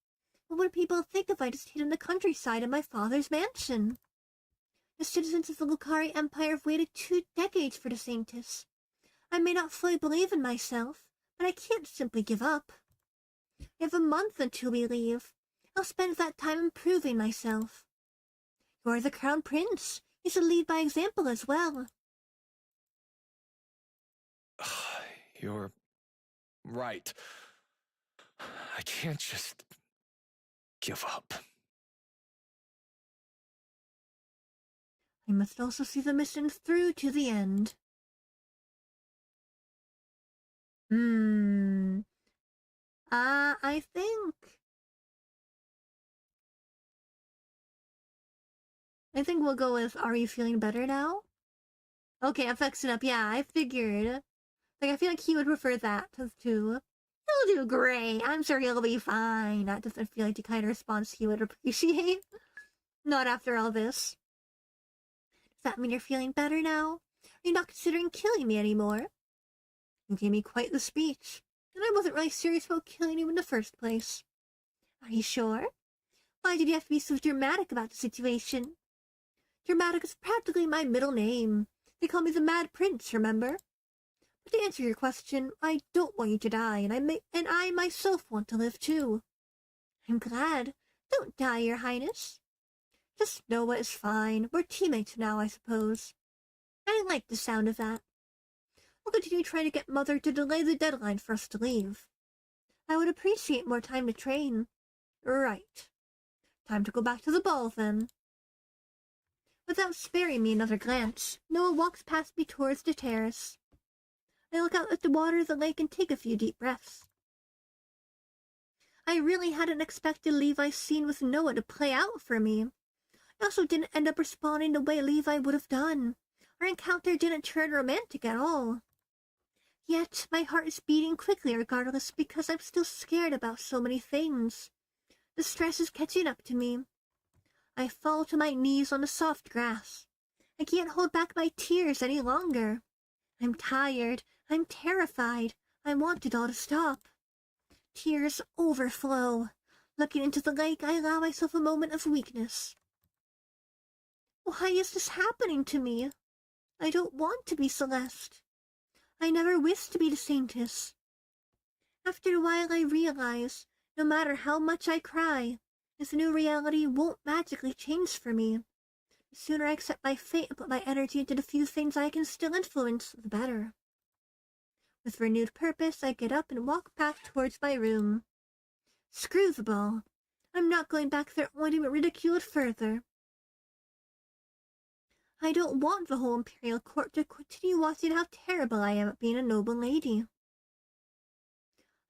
Speaker 1: What would people think if I just hid in the countryside in my father's mansion? The citizens of the Lucari Empire have waited 2 decades for the saintess. I may not fully believe in myself, but I can't simply give up. I have a month until we leave. I'll spend that time improving myself. You are the crown prince. You should lead by example as well.
Speaker 6: You're right. I can't just give up.
Speaker 1: I must also see the mission through to the end. I think we'll go with, are you feeling better now? Okay, I'll fix it up. Yeah, I figured. Like, I feel like he would prefer that to. He'll do great. I'm sure he'll be fine. That doesn't feel like the kind of response he would appreciate. Not after all this. Does that mean you're feeling better now? Are you not considering killing me anymore? You gave me quite the speech, and I wasn't really serious about killing you in the first place. Are you sure? Why did you have to be so dramatic about the situation? Dramatic is practically my middle name. They call me the Mad Prince, remember? But to answer your question, I don't want you to die, and I myself want to live too. I'm glad. Don't die, Your Highness. Just know what is fine. We're teammates now, I suppose. I like the sound of that. I'll continue trying to get Mother to delay the deadline for us to leave. I would appreciate more time to train. Right. Time to go back to the ball, then. Without sparing me another glance, Noah walks past me towards the terrace. I look out at the water of the lake and take a few deep breaths. I really hadn't expected Levi's scene with Noah to play out for me. I also didn't end up responding the way Levi would have done. Our encounter didn't turn romantic at all. Yet, my heart is beating quickly regardless because I'm still scared about so many things. The stress is catching up to me. I fall to my knees on the soft grass. I can't hold back my tears any longer. I'm tired. I'm terrified. I want it all to stop. Tears overflow. Looking into the lake, I allow myself a moment of weakness. Why is this happening to me? I don't want to be Celeste. I never wished to be the saintess. After a while I realize, no matter how much I cry, this new reality won't magically change for me. The sooner I accept my fate and put my energy into the few things I can still influence, the better. With renewed purpose, I get up and walk back towards my room. Screw the ball. I'm not going back there only to be ridiculed further. I don't want the whole Imperial Court to continue watching how terrible I am at being a noble lady.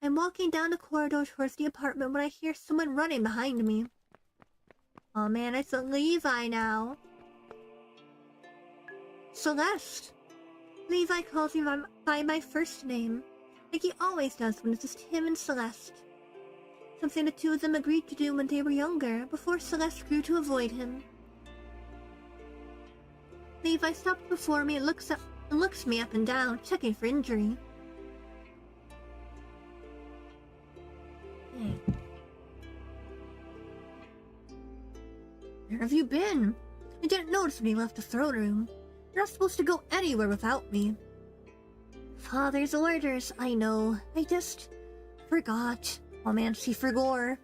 Speaker 1: I'm walking down the corridor towards the apartment when I hear someone running behind me. Oh man, it's Levi now. Celeste. Levi calls me by my first name, like he always does when it's just him and Celeste. Something the two of them agreed to do when they were younger, before Celeste grew to avoid him. Levi stops before me and looks me up and down, checking for injury. Hey. Where have you been? I didn't notice when you left the throne room. You're not supposed to go anywhere without me. Father's orders, I know. I just forgot. Oh man, she forgot.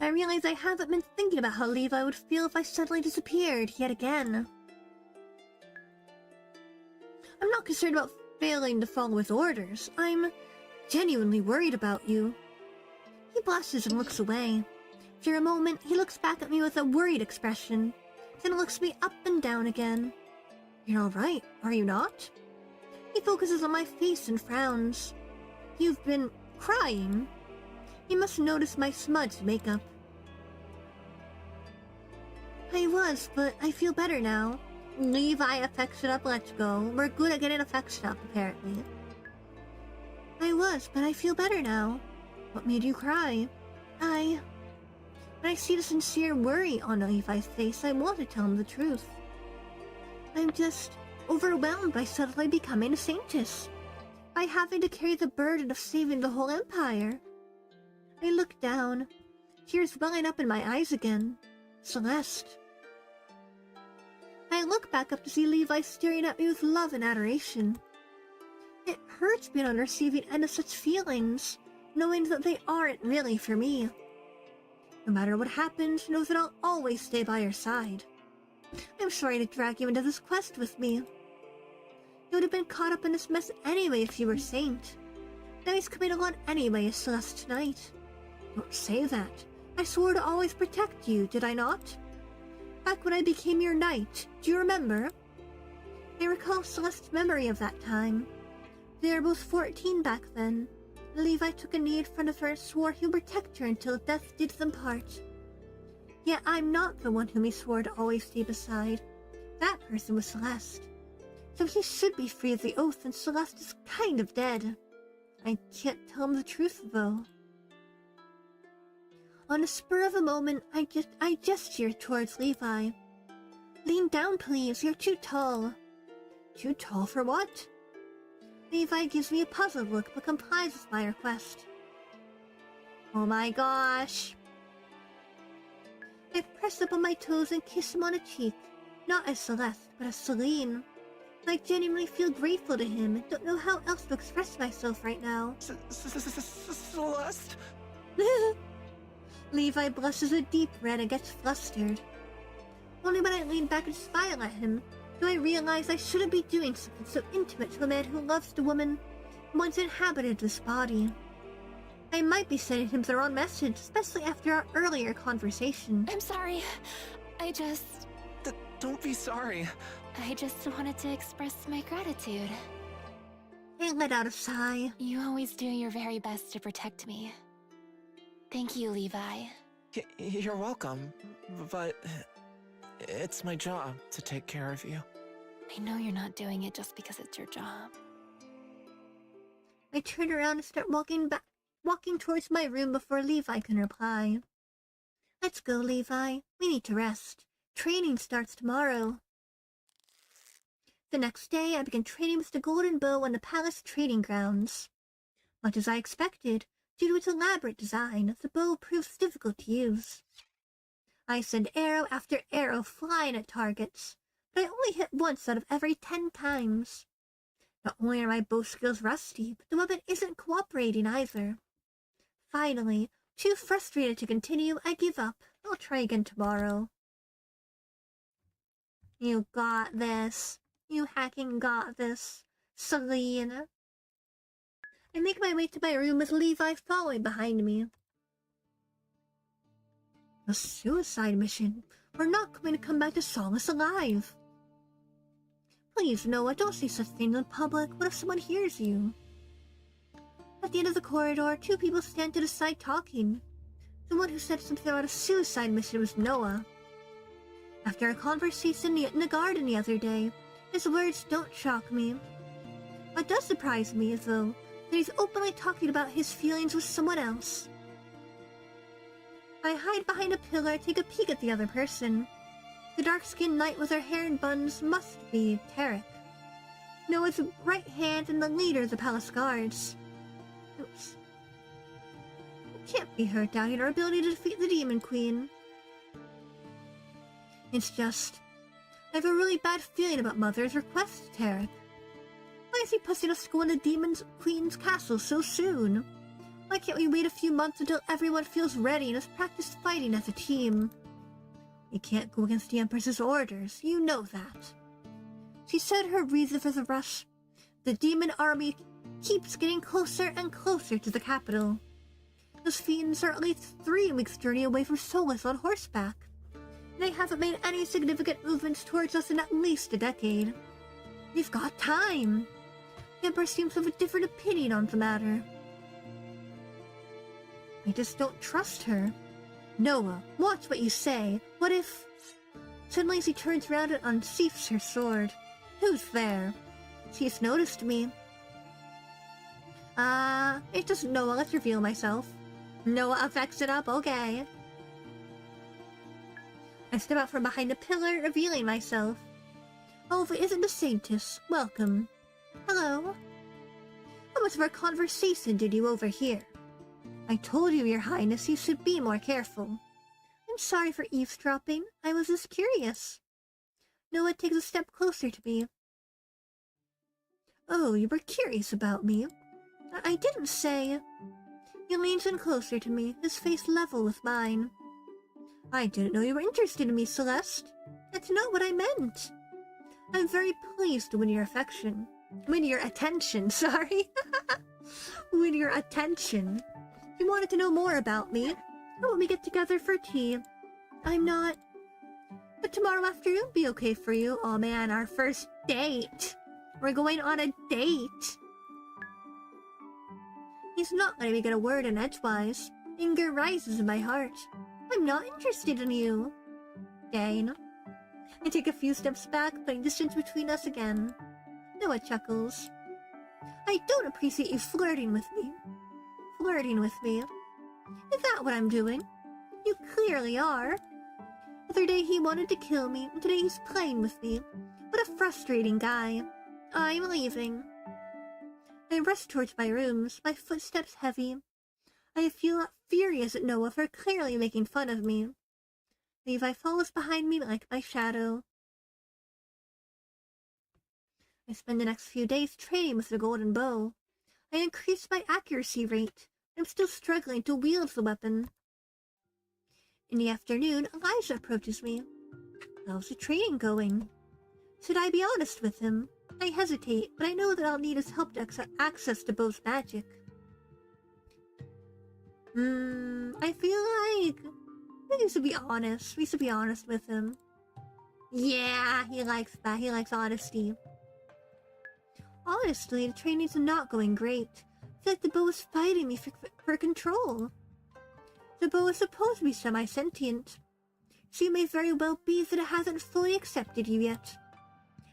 Speaker 1: I realize I haven't been thinking about how Levi would feel if I suddenly disappeared yet again. I'm not concerned about failing to follow his orders. I'm genuinely worried about you. He blushes and looks away. For a moment, he looks back at me with a worried expression, then looks me up and down again. You're alright, are you not? He focuses on my face and frowns. You've been crying. He must notice my smudged makeup. I was, but I feel better now. Levi, affection up, let's go. We're good at getting affection up, apparently. I was, but I feel better now. What made you cry? When I see the sincere worry on Levi's face, I want to tell him the truth. I'm just overwhelmed by suddenly becoming a saintess. by having to carry the burden of saving the whole empire. I look down, tears welling up in my eyes again. Celeste. I look back up to see Levi staring at me with love and adoration. It hurts being on the receiving end of such feelings, knowing that they aren't really for me. No matter what happens, know that I'll always stay by your side. I'm sorry to drag you into this quest with me. You would have been caught up in this mess anyway if you were Saint. Now he's coming along anyway as Celeste tonight. Don't say that. I swore to always protect you, did I not? Back when I became your knight, do you remember? I recall Celeste's memory of that time. They were both 14 back then. Levi took a knee in front of her and swore he would protect her until death did them part. Yet I'm not the one whom he swore to always stay beside. That person was Celeste. So he should be free of the oath, and Celeste is kind of dead. I can't tell him the truth, though. On the spur of a moment, I gesture towards Levi. Lean down, please. You're too tall. Too tall for what? Levi gives me a puzzled look, but complies with my request. Oh my gosh. I press up on my toes and kiss him on a cheek. Not as Celeste, but as Celine. I genuinely feel grateful to him and don't know how else to express myself right now.
Speaker 3: Celeste?
Speaker 1: Levi blushes a deep red and gets flustered. Only when I lean back and smile at him do I realize I shouldn't be doing something so intimate to a man who loves the woman who once inhabited this body. I might be sending him the wrong message, especially after our earlier conversation.
Speaker 5: I'm sorry.
Speaker 3: Don't be sorry.
Speaker 5: I just wanted to express my gratitude.
Speaker 1: I let out a sigh.
Speaker 5: You always do your very best to protect me. Thank you, Levi.
Speaker 3: You're welcome, but it's my job to take care of you.
Speaker 5: I know you're not doing it just because it's your job.
Speaker 1: I turn around and start walking towards my room before Levi can reply. Let's go, Levi. We need to rest. Training starts tomorrow. The next day, I begin training with the Golden Bow on the palace training grounds. Much as I expected, due to its elaborate design, the bow proves difficult to use. I send arrow after arrow flying at targets, but I only hit once out of every 10 times. Not only are my bow skills rusty, but the weapon isn't cooperating either. Finally, too frustrated to continue, I give up. I'll try again tomorrow. You got this. You hacking got this, Celine. I make my way to my room with Levi following behind me. A suicide mission? We're not going to come back to Solace alive. Please, Noah, don't say such things in public. What if someone hears you? At the end of the corridor, two people stand to the side talking. The one who said something about a suicide mission was Noah. After a conversation in the garden the other day, his words don't shock me. What does surprise me is, though, that he's openly talking about his feelings with someone else. I hide behind a pillar and take a peek at the other person. The dark-skinned knight with her hair in buns must be Tarek. Noah's right hand and the leader of the palace guards. Oops. It can't be her doubting our ability to defeat the Demon Queen. It's just, I have a really bad feeling about Mother's request to Tarek. Why is he pushing us to go into Demon Queen's castle so soon? Why can't we wait a few months until everyone feels ready and has practiced fighting as a team? We can't go against the Empress's orders, you know that. She said her reason for the rush. The demon army keeps getting closer and closer to the capital. Those fiends are at least 3 weeks' journey away from Solace on horseback. They haven't made any significant movements towards us in at least a decade. We've got time. The Empress seems to have a different opinion on the matter. I just don't trust her. Noah, watch what you say. What if... Suddenly she turns around and unsheaths her sword. Who's there? She's noticed me. It's just Noah. Let's reveal myself. Noah affects it up, okay. I step out from behind a pillar, revealing myself. Oh, if it isn't the saintess, welcome. Hello. How much of our conversation did you overhear? I told you, Your Highness, you should be more careful. I'm sorry for eavesdropping. I was just curious. Noah takes a step closer to me. Oh, you were curious about me? I didn't say... He leans in closer to me, his face level with mine. I didn't know you were interested in me, Celeste. That's not what I meant. I'm very pleased to win your affection. Win your attention, sorry. Win your attention. You wanted to know more about me. How about we get together for tea? I'm not... But tomorrow afternoon be okay for you? Oh man, our first date. We're going on a date. He's not letting me get a word in edgewise. Anger rises in my heart. I'm not interested in you. Dane. I take a few steps back, putting distance between us again. Noah chuckles. I don't appreciate you flirting with me. Flirting with me? Is that what I'm doing? You clearly are. The other day he wanted to kill me, and today he's playing with me. What a frustrating guy. I'm leaving. I rush towards my rooms, my footsteps heavy. I feel furious at Noah for clearly making fun of me. Levi follows behind me like my shadow. I spend the next few days training with the golden bow. I increase my accuracy rate. I'm still struggling to wield the weapon. In the afternoon, Elijah approaches me. How's the training going? Should I be honest with him? I hesitate, but I know that I'll need his help to access the bow's magic. I feel like we should be honest. We should be honest with him. Yeah, he likes that. He likes honesty. Honestly, the training's not going great. I feel like the bow is fighting me for control. The bow is supposed to be semi-sentient, so it may very well be that it hasn't fully accepted you yet.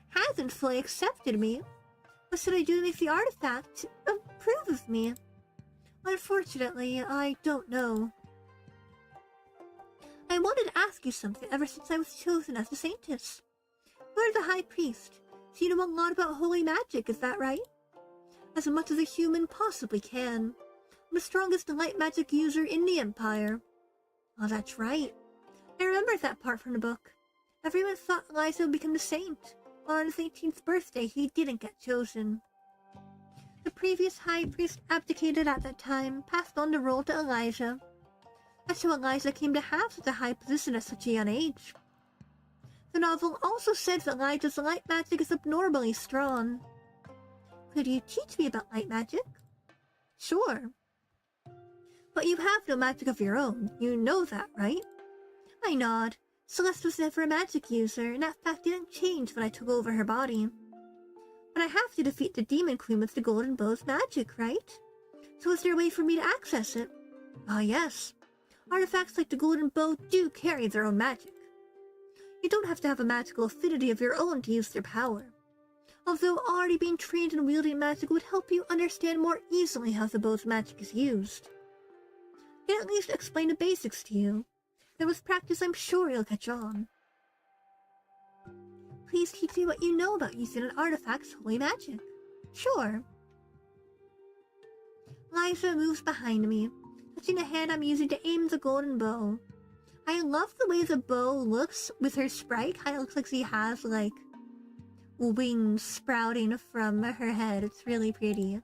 Speaker 1: Hasn't fully accepted me? What should I do to make the artifact approve of me? Unfortunately, I don't know. I wanted to ask you something ever since I was chosen as the saintess. You're the high priest, so you know a lot about holy magic, is that right? As much as a human possibly can. I'm the strongest light magic user in the Empire. Oh, that's right. I remember that part from the book. Everyone thought Elijah would become the saint. While on his 18th birthday, he didn't get chosen. The previous high priest abdicated at that time, passed on the role to Elijah. That's how Elijah came to have such a high position at such a young age. The novel also said that Elijah's light magic is abnormally strong. Could you teach me about light magic? Sure. But you have no magic of your own. You know that, right? I nod. Celeste was never a magic user, and that fact didn't change when I took over her body. But I have to defeat the Demon Queen with the Golden Bow's magic, right? So is there a way for me to access it? Ah, yes. Artifacts like the Golden Bow do carry their own magic. You don't have to have a magical affinity of your own to use their power. Although already being trained in wielding magic would help you understand more easily how the bow's magic is used. I can at least explain the basics to you. And with practice, I'm sure you'll catch on. Please teach me what you know about using an artifact's holy magic. Sure. Elijah moves behind me, touching the hand I'm using to aim the golden bow. I love the way the bow looks with her sprite. Kind of looks like she has, like, wings sprouting from her head. It's really pretty.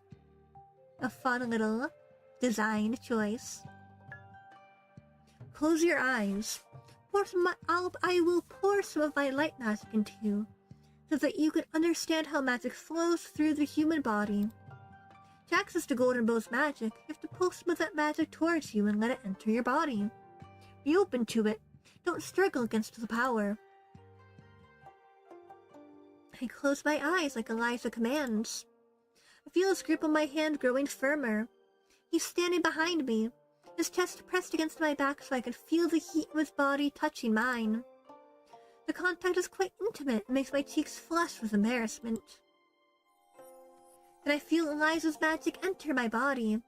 Speaker 1: A fun little design choice. Close your eyes. I will pour some of my light magic into you, so that you can understand how magic flows through the human body. To access the Golden Bow's magic, you have to pull some of that magic towards you and let it enter your body. Be open to it. Don't struggle against the power. I close my eyes like Elijah commands. I feel his grip on my hand growing firmer. He's standing behind me, his chest pressed against my back so I could feel the heat of his body touching mine. The contact is quite intimate and makes my cheeks flush with embarrassment. Then I feel Elijah's magic enter my body.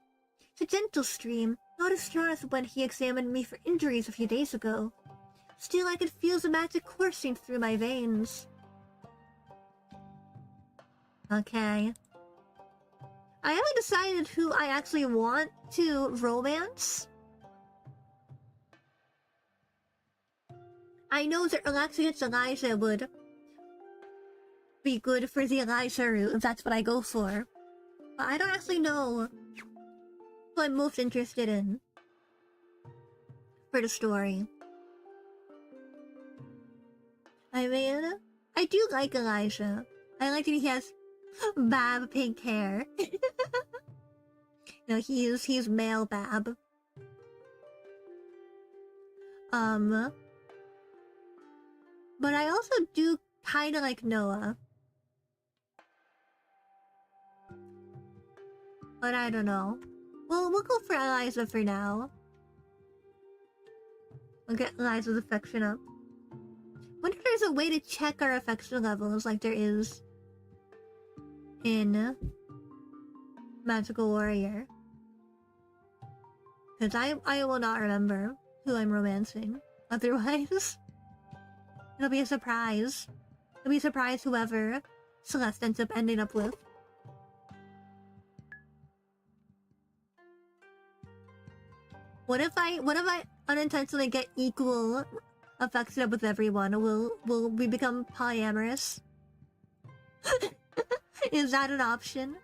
Speaker 1: It's a gentle stream, not as strong as when he examined me for injuries a few days ago. Still, I could feel the magic coursing through my veins. Okay. I haven't decided who I actually want to romance. I know that Alexa against Eliza would be good for the Eliza route if that's what I go for. But I don't actually know who I'm most interested in for the story. I mean, I do like Elijah. I like that he has Bab pink hair. No, he's male Bab. But I also do kinda like Noah. But I don't know. Well, we'll go for Eliza for now. We'll get Eliza's affection up. Wonder if there's a way to check our affection levels like there is in Magical Warrior. Because I will not remember who I'm romancing. Otherwise, it'll be a surprise. It'll be a surprise whoever Celeste ends up ending up with. What if I unintentionally get equal affection with everyone? Will we become polyamorous? Is that an option?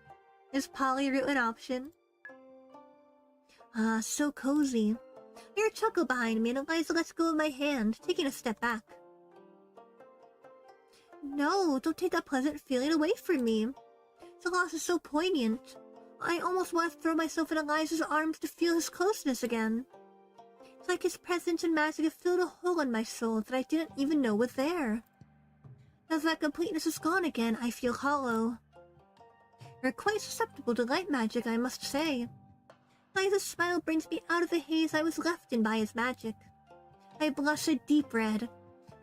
Speaker 1: Is polyroot an option? So cozy. I hear a chuckle behind me and Eliza lets go of my hand, taking a step back. No, don't take that pleasant feeling away from me. The loss is so poignant. I almost want to throw myself in Eliza's arms to feel his closeness again. It's like his presence and magic have filled a hole in my soul that I didn't even know was there. Now that completeness is gone again, I feel hollow. You're quite susceptible to light magic, I must say. Eliza's smile brings me out of the haze I was left in by his magic. I blush a deep red.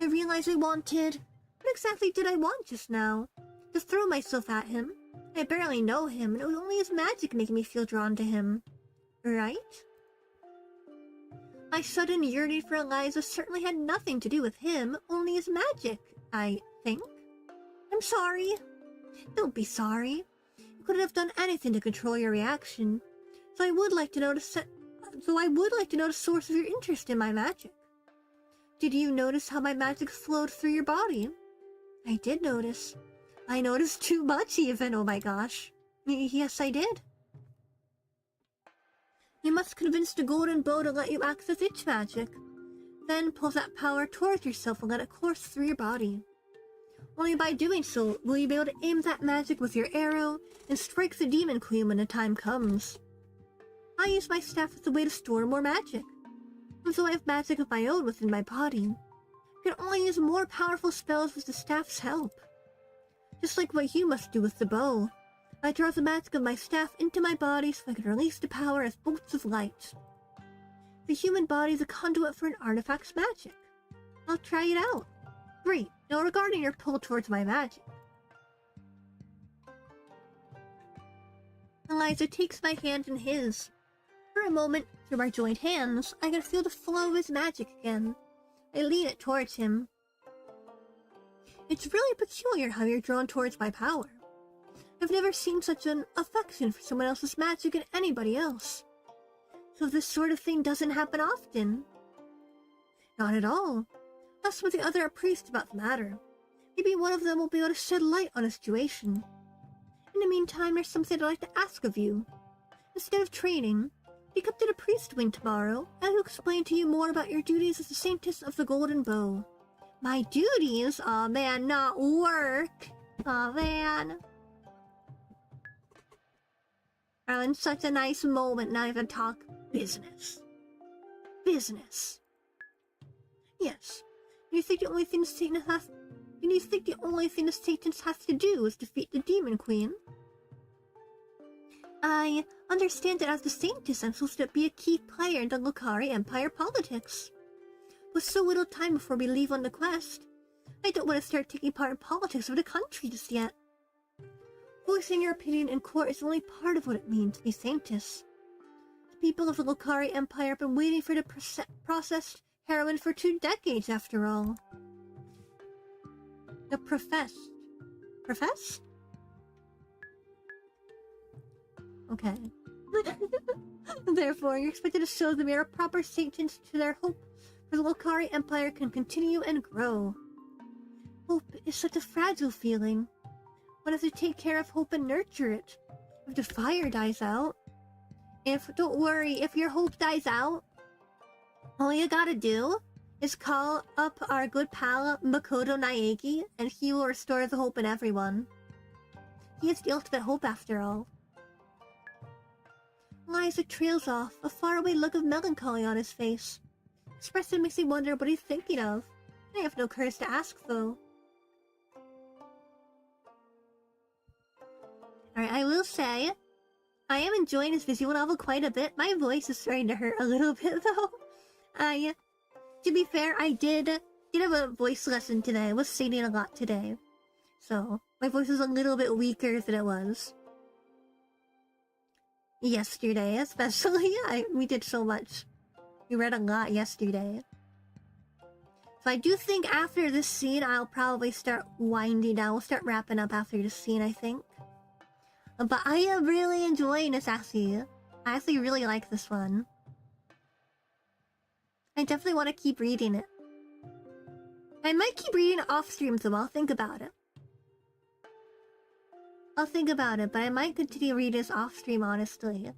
Speaker 1: I realize I wanted... What exactly did I want just now? To throw myself at him? I barely know him, and it was only his magic making me feel drawn to him. Right? My sudden yearning for Eliza certainly had nothing to do with him, only his magic, I think. I'm sorry. Don't be sorry. You couldn't have done anything to control your reaction. So I would like to know the source of your interest in my magic. Did you notice how my magic flowed through your body? I did notice. I noticed too much even, oh my gosh. Yes, I did. You must convince the golden bow to let you access its magic. Then pull that power towards yourself and let it course through your body. Only by doing so will you be able to aim that magic with your arrow and strike the Demon Queen when the time comes. I use my staff as a way to store more magic. And so I have magic of my own within my body. I can only use more powerful spells with the staff's help. Just like what you must do with the bow. I draw the magic of my staff into my body so I can release the power as bolts of light. The human body is a conduit for an artifact's magic. I'll try it out. Great. Now regarding your pull towards my magic. Eliza takes my hand in his. For a moment, through our joined hands, I can feel the flow of his magic again. I lean it towards him. It's really peculiar how you're drawn towards my power. I've never seen such an affection for someone else's magic in anybody else. So this sort of thing doesn't happen often. Not at all. Ask some of the other priests about the matter. Maybe one of them will be able to shed light on the situation. In the meantime, there's something I'd like to ask of you. Instead of training, you come to the priest wing tomorrow, and I'll explain to you more about your duties as the saintess of the Golden Bow. My duties? Aw man, not work. Aw man. I'm in such a nice moment now I can talk business. Business. Yes. You think the only thing the Satanist has to do is defeat the Demon Queen? I understand that as the Saintess, I'm supposed to be a key player in the Lucari Empire politics. With so little time before we leave on the quest, I don't want to start taking part in politics of the country just yet. Voicing your opinion in court is only part of what it means to be Saintess. The people of the Lucari Empire have been waiting for the processed heroine for 2 decades, after all. The professed? Okay. Therefore, you're expected to show the mere proper saintess to their hope, for the Lokari Empire can continue and grow. Hope is such a fragile feeling. One has to take care of hope and nurture it. If the fire dies out, don't worry, if your hope dies out, all you gotta do is call up our good pal Makoto Naegi, and he will restore the hope in everyone. He is the ultimate hope after all. Isaac trails off, a faraway look of melancholy on his face. Expression makes me wonder what he's thinking of. I have no courage to ask, though. Alright, I will say, I am enjoying this visual novel quite a bit. My voice is starting to hurt a little bit, though. To be fair, I did have a voice lesson today. I was singing a lot today. So, my voice is a little bit weaker than it was yesterday, especially. We did so much. We read a lot yesterday. So I do think after this scene, I'll probably start winding down. We'll start wrapping up after this scene, I think. But I am really enjoying this, actually. I actually really like this one. I definitely want to keep reading it. I might keep reading it off stream, so I'll think about it. I'll think about it, but I might continue reading this off stream, honestly.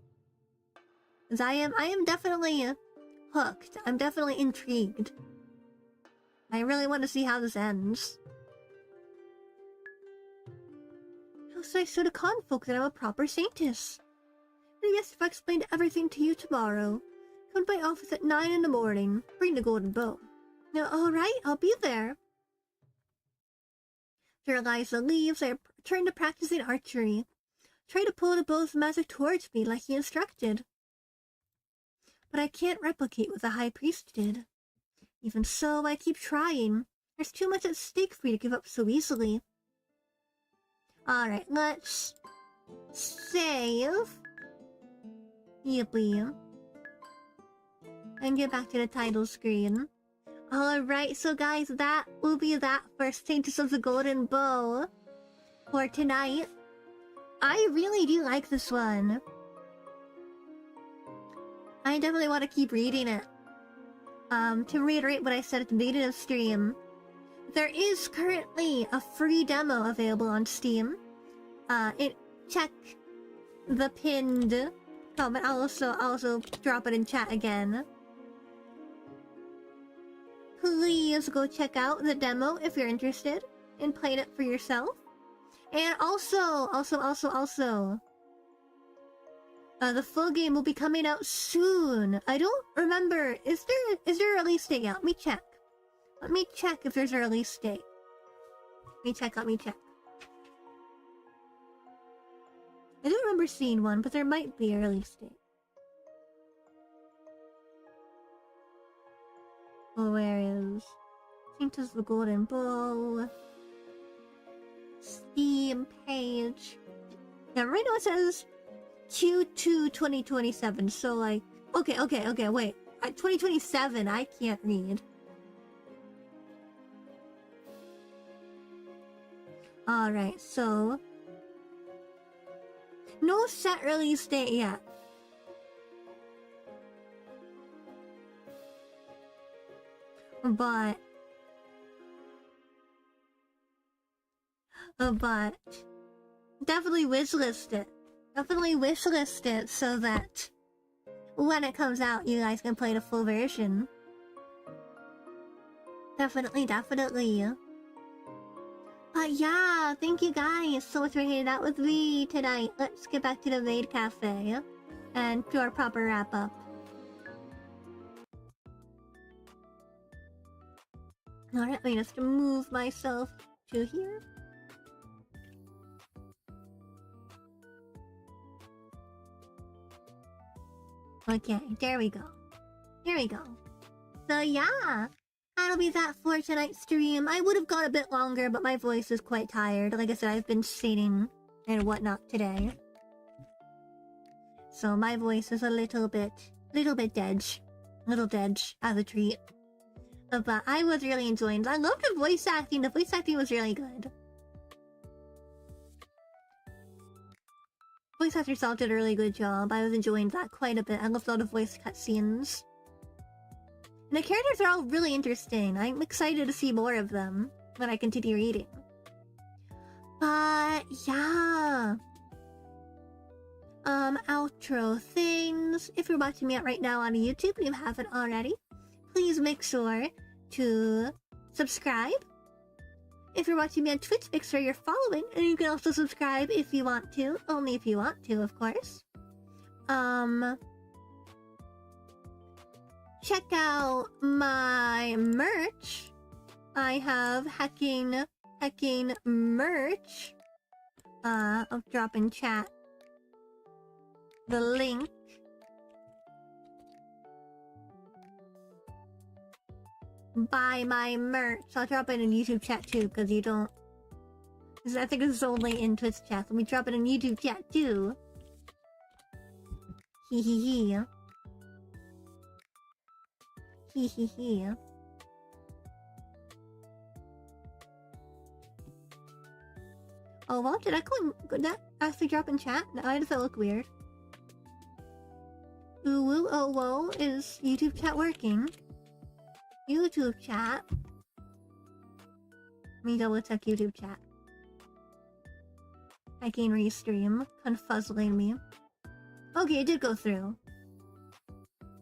Speaker 1: Because I am definitely hooked. I'm definitely intrigued. I really want to see how this ends. How should I show the con folk that I'm a proper saintess? And yes, if I explained everything to you tomorrow, come to my office at 9 in the morning. Bring the golden bow. Now, alright, I'll be there. After Eliza leaves, I return to practicing archery. Try to pull the bow's magic towards me like he instructed. But I can't replicate what the High Priest did. Even so, I keep trying. There's too much at stake for me to give up so easily. Alright, let's save. Yippee. And get back to the title screen. Alright, so guys, that will be that for Saintess of the Golden Bow for tonight. I really do like this one. I definitely want to keep reading it. To reiterate what I said at the beginning of stream, there is currently a free demo available on Steam. Check the pinned comment. I'll also drop it in chat again. Please go check out the demo if you're interested in playing it for yourself. And also, the full game will be coming out soon. I don't remember. Is there a release date yet? Let me check. Let me check if there's a release date. Let me check. I don't remember seeing one, but there might be a release date. Oh, where is Saintess of the Golden Bow? Steam page. Yeah, right now it says Q2 2027, so like... Okay, wait. 2027, I can't read. Alright, so... No set release date yet. But definitely wishlist it. Definitely wishlist it so that when it comes out, you guys can play the full version. Definitely. But yeah, thank you guys so much for hanging out with me tonight. Let's get back to the maid cafe and to our proper wrap up. Alright, let me just move myself to here. Okay, there we go. So yeah, that'll be that for tonight's stream. I would have gone a bit longer, but my voice is quite tired. Like I said, I've been singing and whatnot today. So my voice is a little bit dead. Little dead as a treat. But I was really enjoying it. I loved the voice acting. The voice acting was really good. Voice actor Salt did a really good job. I was enjoying that quite a bit. I loved all the voice cutscenes. And the characters are all really interesting. I'm excited to see more of them when I continue reading. But yeah. Outro things. If you're watching me right now on YouTube and you haven't already, please make sure to subscribe. If you're watching me on Twitch, make sure you're following, and you can also subscribe if you want to. Only if you want to, of course. Check out my merch. I have hacking merch. I'll drop in chat the link. Buy my merch. I'll drop it in YouTube chat too, because you don't... I think this is only in Twitch chat. Let me drop it in YouTube chat too. Hee hee hee. Hee hee hee. Oh, well, did that actually drop in chat? Why does that look weird? Ooh, woo, oh, whoa. Is YouTube chat working? YouTube chat. Let me double check YouTube chat. I can restream. Confuzzling me. Okay, it did go through.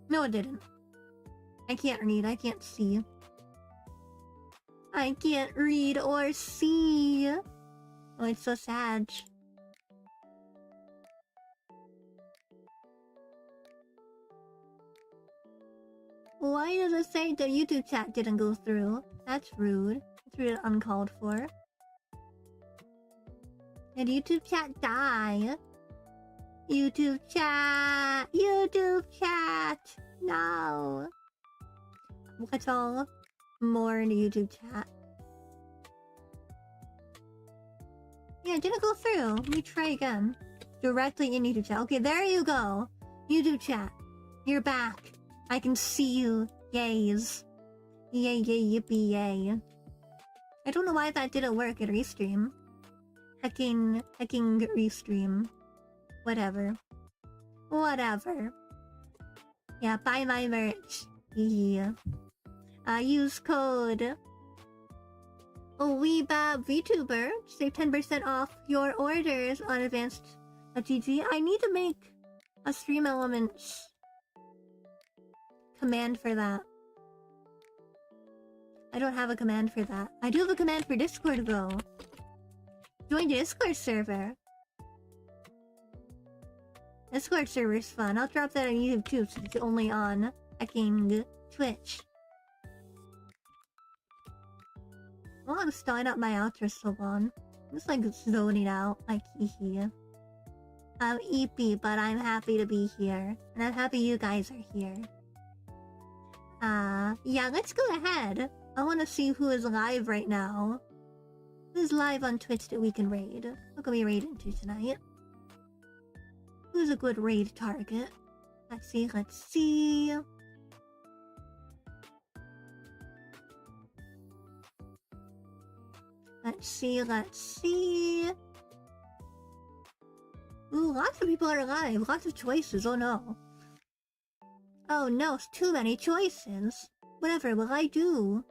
Speaker 1: No, it didn't. I can't read. I can't see. I can't read or see. Oh, it's so sad. Why does it say the YouTube chat didn't go through? That's rude. It's really uncalled for. Did YouTube chat die? YouTube chat! YouTube chat! No! What's all more in the YouTube chat? Yeah, it didn't go through. Let me try again. Directly in YouTube chat. Okay, there you go. YouTube chat. You're back. I can see you. Yays. Yay, yay, yippee, yay. I don't know why that didn't work at Restream. Hacking Restream. Whatever. Yeah, buy my merch. Yeah. Use code Weebab VTuber. Save 10% off your orders on advanced.gg. I need to make a Stream Elements command for that. I don't have a command for that. I do have a command for Discord though. Join the Discord server. Discord server's fun. I'll drop that on YouTube too, since it's only on hacking Twitch. Well, I'm starting up my outro so long. I'm just like zoning out, like hee. I'm eepy, but I'm happy to be here. And I'm happy you guys are here. Yeah, let's go ahead. I want to see who is live right now. Who's live on Twitch that we can raid? What can we raid into tonight? Who's a good raid target? Let's see. Let's see. Ooh, lots of people are live. Lots of choices. Oh no. Oh no, it's too many choices. Whatever will I do?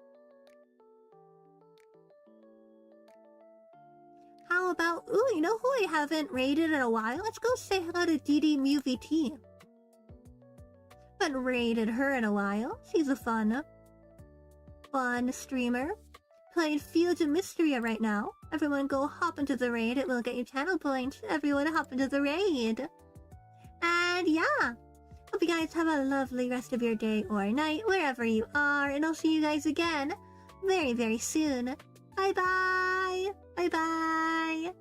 Speaker 1: How about... Ooh, you know who I haven't raided in a while? Let's go say hello to DDMUVT. Haven't raided her in a while. She's a fun streamer. Playing Fields of Mystery right now. Everyone go hop into the raid. It will get you channel points. Everyone hop into the raid. And yeah. Hope you guys have a lovely rest of your day or night, wherever you are. And I'll see you guys again very, very soon. Bye-bye. Bye-bye.